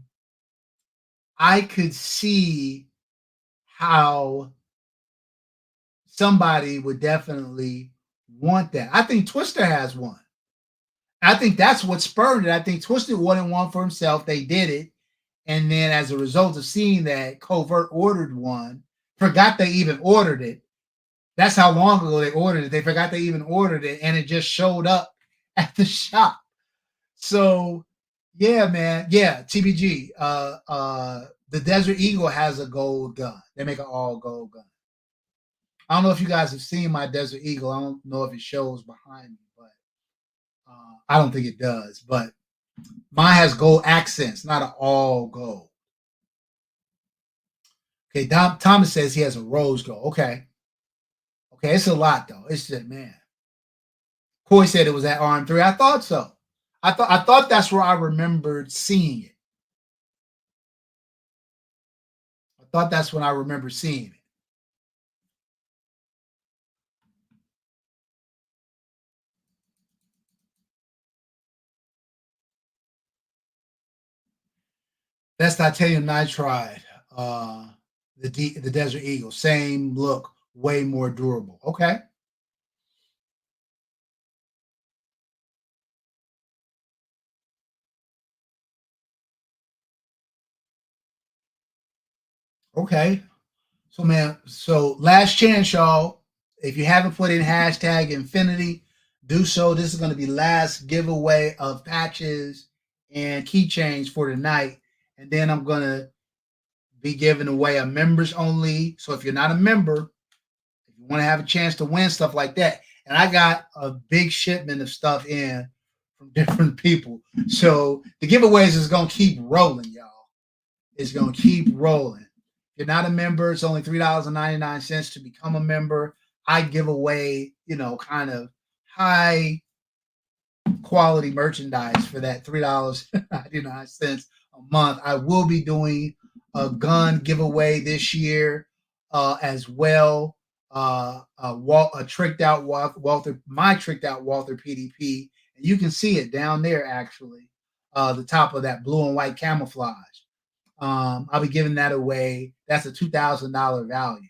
could see how somebody would definitely want that. I think Twister has one. I think that's what spurred it. I think Twister wanted one for himself. They did it. And then as a result of seeing that, Covert ordered one, forgot they even ordered it. That's how long ago they ordered it. They forgot they even ordered it, and it just showed up at the shop. So, yeah, man. Yeah, TBG. The Desert Eagle has a gold gun. They make an all gold gun. I don't know if you guys have seen my Desert Eagle. I don't know if it shows behind me, but I don't think it does. But mine has gold accents, not an all gold. Okay, Thomas says he has a rose gold. Okay, it's a lot though. It's just man. Coy said it was at RM3. I thought so. I thought that's where I remembered seeing it. I thought that's when I remember seeing it. That's titanium nitride. The Desert Eagle, same look, way more durable. Okay. Okay. So, man, so last chance, y'all. If you haven't put in hashtag infinity, do so. This is going to be last giveaway of patches and keychains for tonight. And then I'm going to be giving away a members only. So if you're not a member, if you want to have a chance to win stuff like that, and I got a big shipment of stuff in from different people. So the giveaways is going to keep rolling, y'all. It's going to keep rolling. If you're not a member, it's only $3.99 to become a member. I give away, kind of high quality merchandise for that $3.99 a month. I will be doing a gun giveaway this year as well. A tricked out Walther, my tricked out Walther PDP, and you can see it down there actually, the top of that blue and white camouflage. I'll be giving that away. That's a $2,000 value.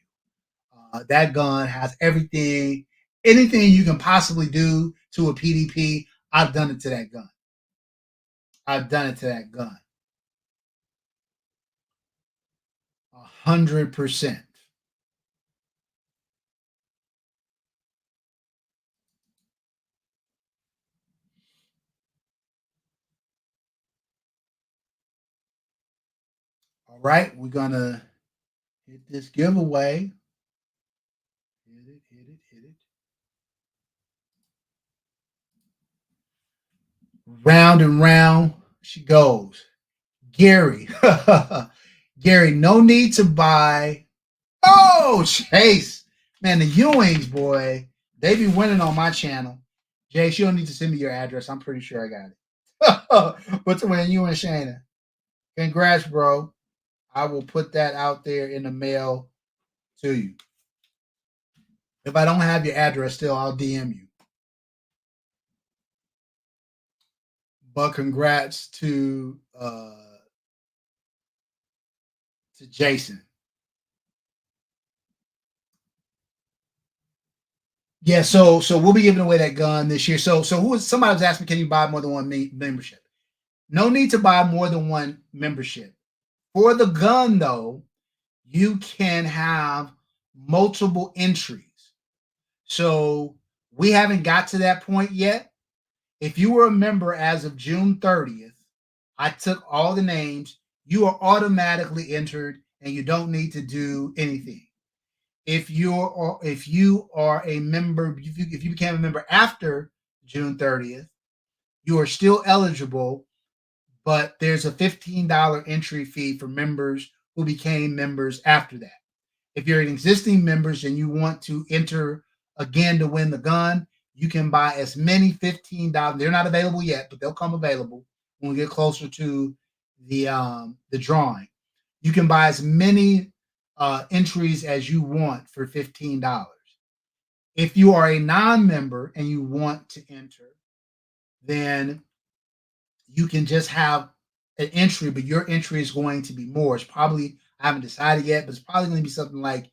That gun has everything, anything you can possibly do to a PDP. I've done it to that gun. I've done it to that gun. 100%. All right, we're gonna hit this giveaway. Hit it, hit it, hit it. Round and round she goes. Gary, Gary, no need to buy. Oh, Chase, man, the Ewings, boy, they be winning on my channel. Chase, you don't need to send me your address. I'm pretty sure I got it. Between you and Shayna, congrats, bro. I will put that out there in the mail to you. If I don't have your address, still I'll DM you. But congrats to Jason. Yeah, so we'll be giving away that gun this year. So who is somebody was asking, can you buy more than one membership? No need to buy more than one membership. For the gun, though, you can have multiple entries. So we haven't got to that point yet. If you were a member as of June 30th, I took all the names. You are automatically entered, and you don't need to do anything. If you are a member, if you became a member after June 30th, you are still eligible, but there's a $15 entry fee for members who became members after that. If you're an existing members and you want to enter again to win the gun, you can buy as many $15. They're not available yet, but they'll come available when we get closer to the drawing. You can buy as many entries as you want for $15. If you are a non-member and you want to enter, then you can just have an entry, but your entry is going to be more. It's probably, I haven't decided yet, but it's probably going to be something like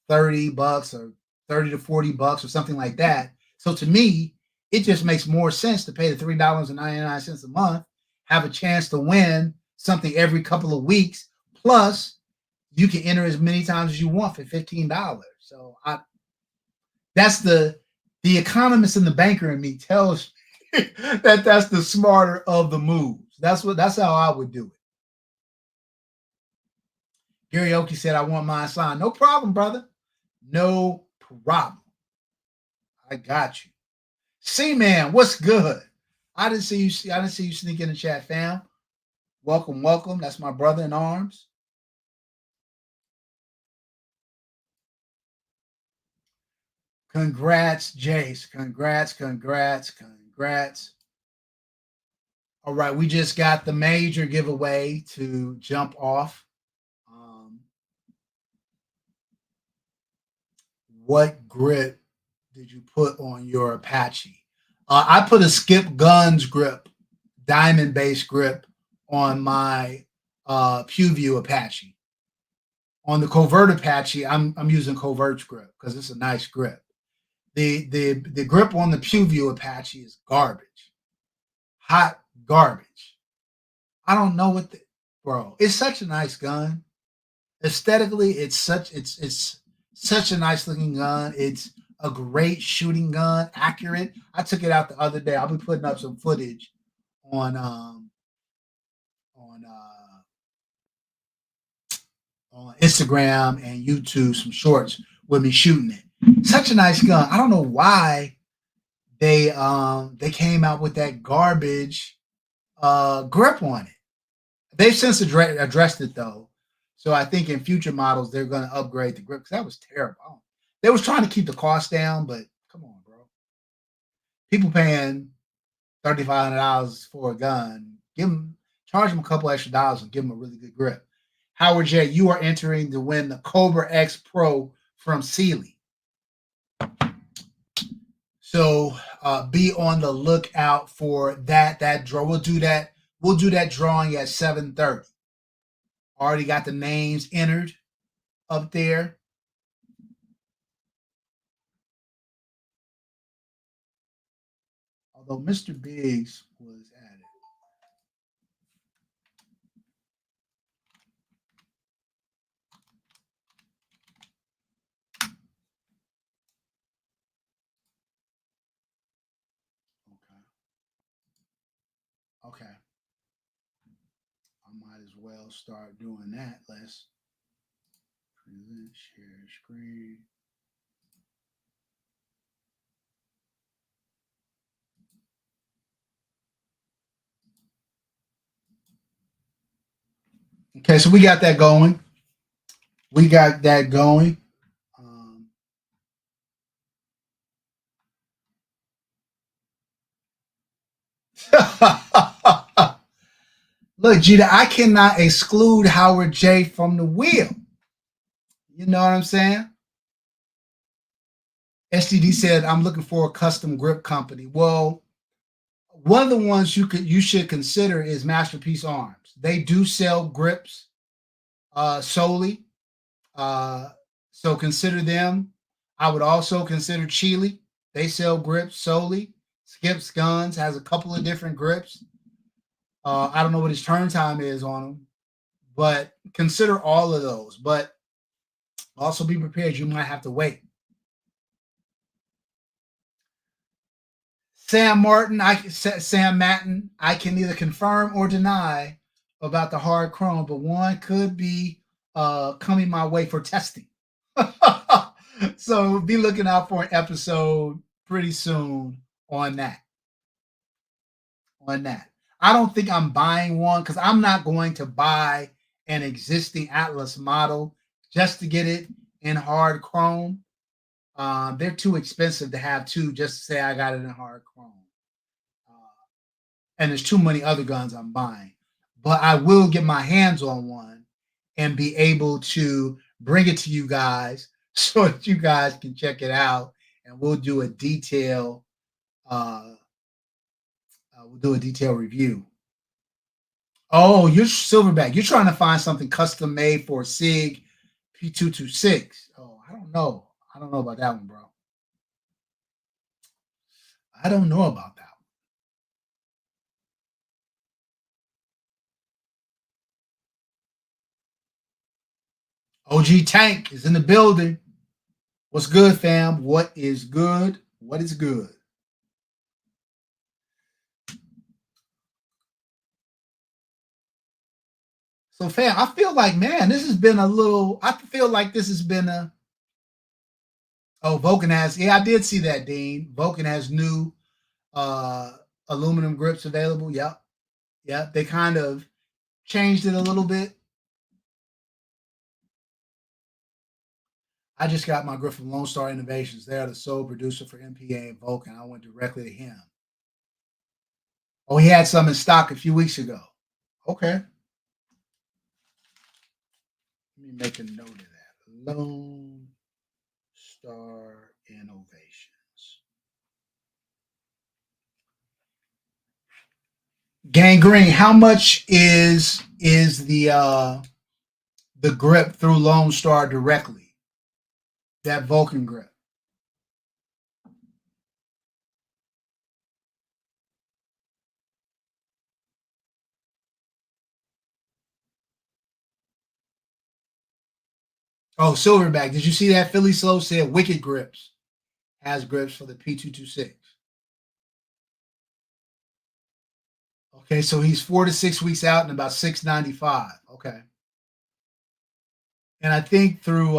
$30 or 30 to $40 or something like that. So to me, it just makes more sense to pay the $3.99 a month, have a chance to win something every couple of weeks. Plus, you can enter as many times as you want for $15. So that's the economist and the banker in me tells me that that's the smarter of the moves. That's how I would do it. Gary Oki said, I want mine signed. No problem, brother. No problem. I got you. C-Man, what's good? I didn't see you. I didn't see you sneak in the chat, fam. Welcome, welcome. That's my brother in arms. Congrats, Jace. Congrats, congrats, congrats. All right, we just got the major giveaway to jump off. What grip did you put on your Apache? I put a Skip Guns grip, diamond base grip on my PewView Apache. On the Covert Apache, I'm using Covert's grip because it's a nice grip. The grip on the PewView Apache is garbage, hot garbage. I don't know what the bro. It's such a nice gun. Aesthetically, it's such a nice looking gun. It's a great shooting gun, accurate. I took it out the other day. I'll be putting up some footage on on on Instagram and YouTube, some shorts with me shooting it. Such a nice gun. I don't know why they came out with that garbage grip on it. They've since addressed it though. So I think in future models they're going to upgrade the grip because that was terrible. They was trying to keep the cost down, but come on, bro. People paying $3,500 for a gun. Charge them a couple extra dollars and give them a really good grip. Howard J, you are entering to win the Cobra X Pro from Sealy. So be on the lookout for that draw. We'll do that drawing at 7:30. Already got the names entered up there. Although Mr. Biggs was at it. Okay. I might as well start doing that. Let's present, share screen. Okay, so we got that going. We got that going. Look, Gita, I cannot exclude Howard J from the wheel. You know what I'm saying? STD said, I'm looking for a custom grip company. Well, one of the ones you should consider is Masterpiece Arms. They do sell grips solely. So consider them. I would also consider Chile. They sell grips solely. Skip's Guns has a couple of different grips. I don't know what his turn time is on them, but consider all of those. But also be prepared. You might have to wait. Sam Matton, I can neither confirm or deny about the hard chrome, but one could be coming my way for testing. So be looking out for an episode pretty soon on that. I don't think I'm buying one because I'm not going to buy an existing Atlas model just to get it in hard chrome. They're too expensive to have two just to say I got it in hard chrome. And there's too many other guns I'm buying. But I will get my hands on one and be able to bring it to you guys so that you guys can check it out, and we'll do a detailed review. Oh, you're Silverback. You're trying to find something custom made for SIG P226. Oh, I don't know. I don't know about that one, bro. I don't know about that one. OG Tank is in the building. What's good, fam? What is good? What is good? So, fam, I feel like, man, this has been a little. I feel like this has been a. Oh, Vulcan has. Yeah, I did see that, Dean. Vulcan has new aluminum grips available. Yep. Yep. They kind of changed it a little bit. I just got my grip from Lone Star Innovations. They're the sole producer for MPA and Vulcan. I went directly to him. Oh, he had some in stock a few weeks ago. Okay. Let me make a note of that. Lone Star Innovations. Gangrene, how much is the grip through Lone Star directly. That Vulcan grip. Oh, Silverback. Did you see that? Philly Slow said Wicked Grips has grips for the P226. Okay, so he's 4 to 6 weeks out and about 695. Okay. And I think through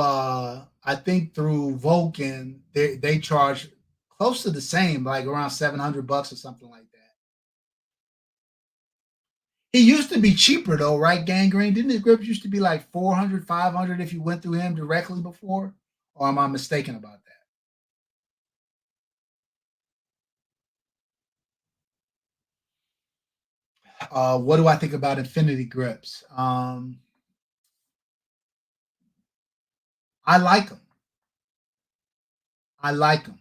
Vulcan, they charge close to the same, like around $700 or something like that. He used to be cheaper though, right? Gangrene. Didn't his grips used to be like 400, 500 if you went through him directly before? Or am I mistaken about that? What do I think about Infinity grips? I like them. I like them.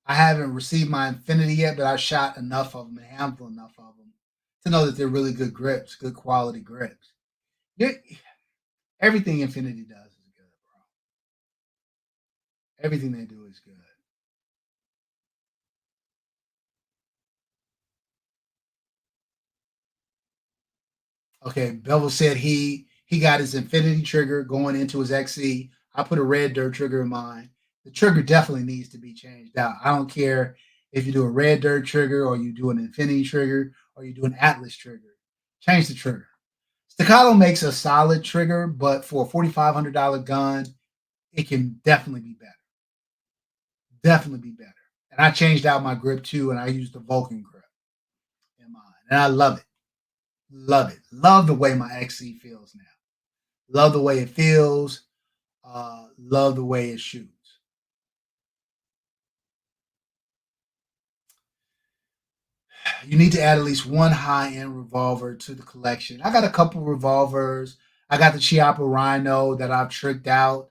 I haven't received my Infinity yet, but I shot enough of them, a handful enough of them, to know that they're really good grips, good quality grips. Yeah, everything Infinity does is good, bro. Everything they do is good. Okay, Bevel said he got his Infinity trigger going into his XE. I put a red dirt trigger in mine. The trigger definitely needs to be changed out. I don't care if you do a red dirt trigger or you do an Infinity trigger or you do an Atlas trigger. Change the trigger. Staccato makes a solid trigger, but for a $4,500 gun, it can definitely be better. Definitely be better. And I changed out my grip too, and I used the Vulcan grip in mine, and I love it. Love it. Love the way my XC feels now. Love the way it feels. Love the way it shoots. You need to add at least one high end revolver to the collection. I got a couple revolvers. I got the Chiappa Rhino that I've tricked out.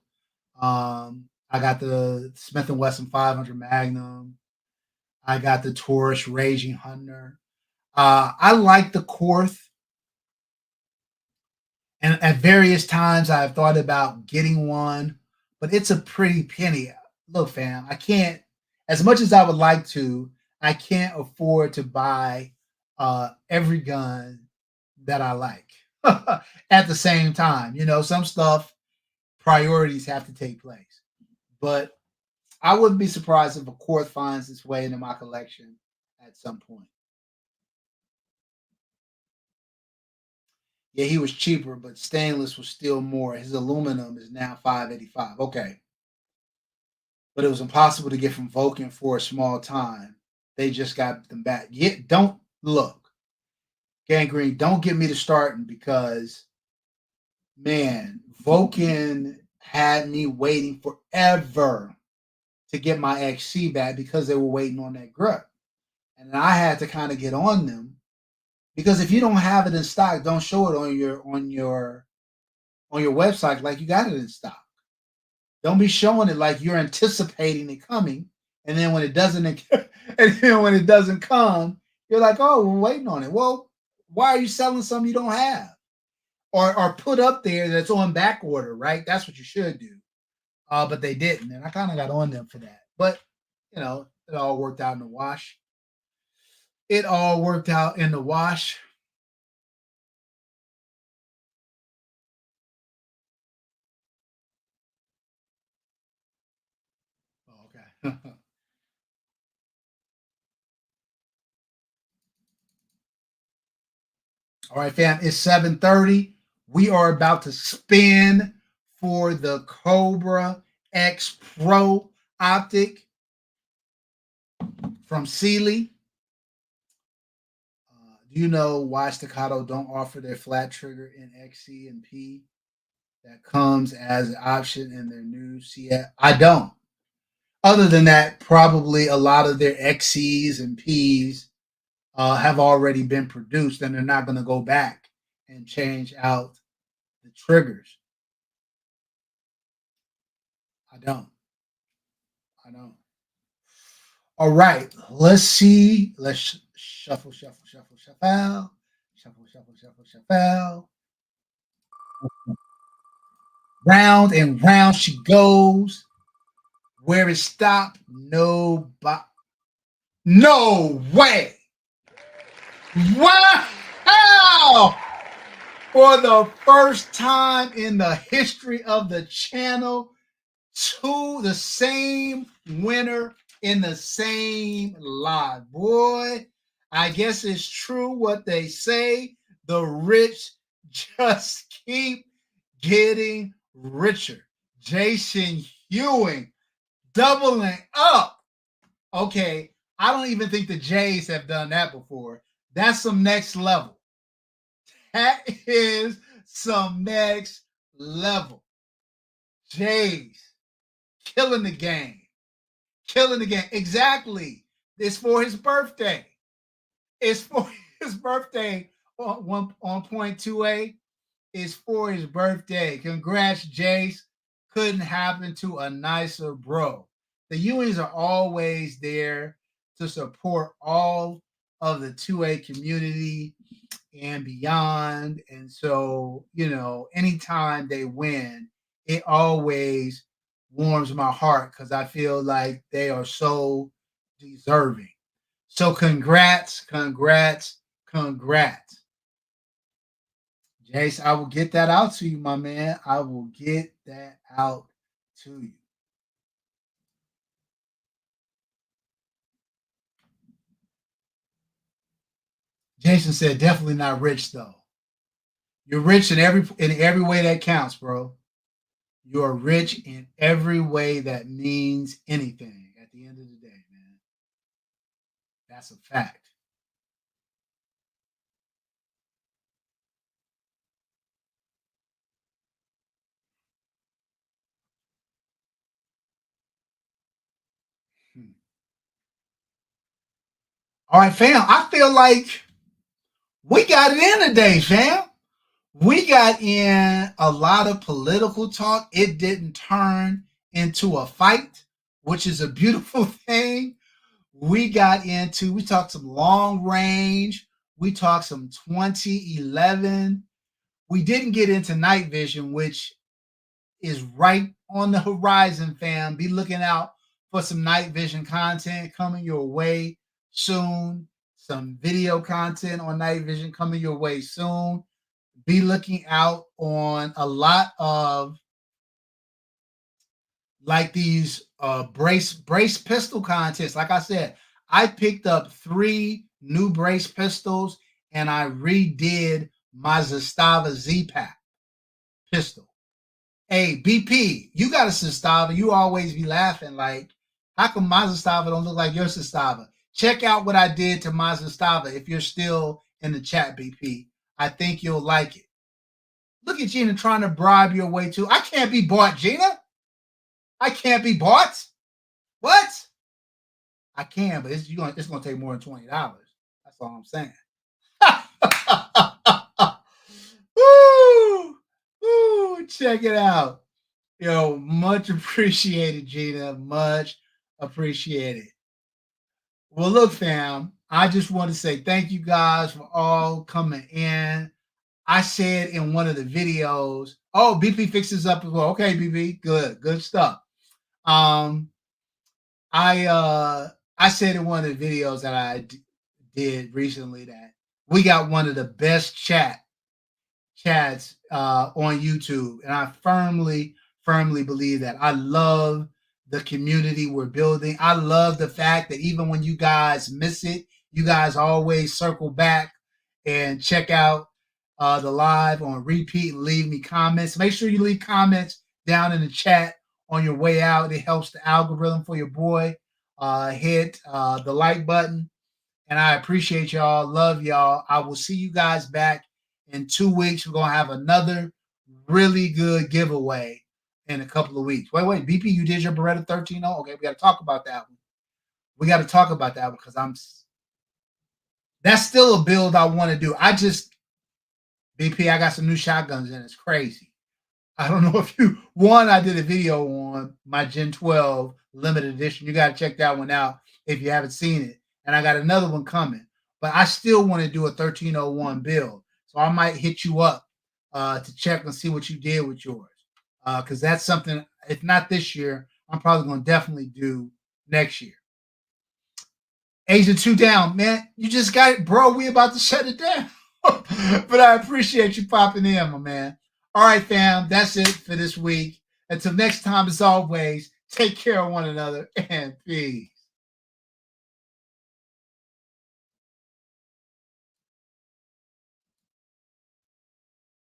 I got the Smith and Wesson 500 Magnum. I got the Taurus Raging Hunter. I like the Korth, and at various times I've thought about getting one, but it's a pretty penny. Look, fam, I can't, as much as I would like to, I can't afford to buy every gun that I like at the same time. You know, some stuff, priorities have to take place. But I wouldn't be surprised if a Korth finds its way into my collection at some point. Yeah, he was cheaper, but stainless was still more. His aluminum is now 585. Okay. But it was impossible to get from Vulcan for a small time. They just got them back. Yeah, don't look. Gangrene, don't get me to starting because man, Vulcan had me waiting forever to get my XC back because they were waiting on that grip. And I had to kind of get on them because if you don't have it in stock, don't show it on your website like you got it in stock. Don't be showing it like you're anticipating it coming, and then when it doesn't, and then when it doesn't come, you're like, "Oh, we're waiting on it." Well, why are you selling something you don't have, or put up there that's on back order? Right? That's what you should do. But they didn't, and I kind of got on them for that. But it all worked out in the wash. It all worked out in the wash. Oh, okay. All right, fam. It's 7:30. We are about to spin for the Cobra X Pro optic from Sealy. Do you know why Staccato don't offer their flat trigger in XC and P that comes as an option in their new CF? I don't. Other than that, probably a lot of their XCs and Ps have already been produced, and they're not going to go back and change out the triggers. I don't. I don't. All right, let's see. Let's shuffle, shuffle, shuffle, shuffle, shuffle, shuffle, shuffle, shuffle. Round and round she goes. Where it stopped, nobody. No way. Wow. For the first time in the history of the channel, the same winner in the same live. Boy, I guess it's true what they say. The rich just keep getting richer. Jason Ewing doubling up. Okay, I don't even think the Jays have done that before. That's some next level. That is some next level. Jays killing the game. Killing the game. Exactly. It's for his birthday. It's for his birthday on point 2A. It's for his birthday. Congrats, Jace. Couldn't happen to a nicer bro. The Ewings are always there to support all of the 2A community and beyond. And so, anytime they win, it always warms my heart because I feel like they are so deserving. So, congrats, congrats, congrats. Jace, I will get that out to you, my man. I will get that out to you. Jason said, definitely not rich though. You're rich in every way that counts, bro. You are rich in every way that means anything at the end of the day, man. That's a fact. Hmm. All right, fam. I feel like we got it in today, fam. We got in a lot of political talk. It didn't turn into a fight, which is a beautiful thing. We talked some long range. We talked some 2011. We didn't get into night vision, which is right on the horizon, fam. Be looking out for some night vision content coming your way soon. Some video content on night vision coming your way soon. Be looking out on a lot of like these brace pistol contests. Like I said, I picked up 3 new brace pistols and I redid my Zastava Z-Pack pistol. Hey, BP, you got a Zastava. You always be laughing like, how come my Zastava don't look like your Zastava? Check out what I did to my Zastava if you're still in the chat, BP. I think you'll like it. Look at Gina trying to bribe your way too. I can't be bought, Gina. I can't be bought. What? I can, but it's gonna take more than $20. That's all I'm saying. Woo! Woo! Check it out. Yo, much appreciated, Gina. Much appreciated. Well, look, fam, I just want to say thank you guys for all coming in. I said in one of the videos, oh, BP fixes up as well. Okay, BP, good stuff. Um, I said in one of the videos that did recently that we got one of the best chats on YouTube, and I firmly believe that. I love the community we're building. I love the fact that even when you guys miss it, you guys always circle back and check out the live on repeat and leave me comments. Make sure you leave comments down in the chat on your way out. It helps the algorithm for your boy. Hit the like button. And I appreciate y'all. Love y'all. I will see you guys back in 2 weeks. We're going to have another really good giveaway in a couple of weeks. Wait. BP, you did your Beretta 13.0? Okay, we got to talk about that one. We got to talk about that one because that's still a build I want to do. BP, I got some new shotguns and it's crazy. I don't know if I did a video on my Gen 12 limited edition. You got to check that one out if you haven't seen it. And I got another one coming, but I still want to do a 1301 build. So I might hit you up to check and see what you did with yours. because that's something, if not this year, I'm probably going to definitely do next year. Agent 2 down, man. You just got it, bro. We about to shut it down. But I appreciate you popping in, my man. All right, fam. That's it for this week. Until next time, as always, take care of one another and peace.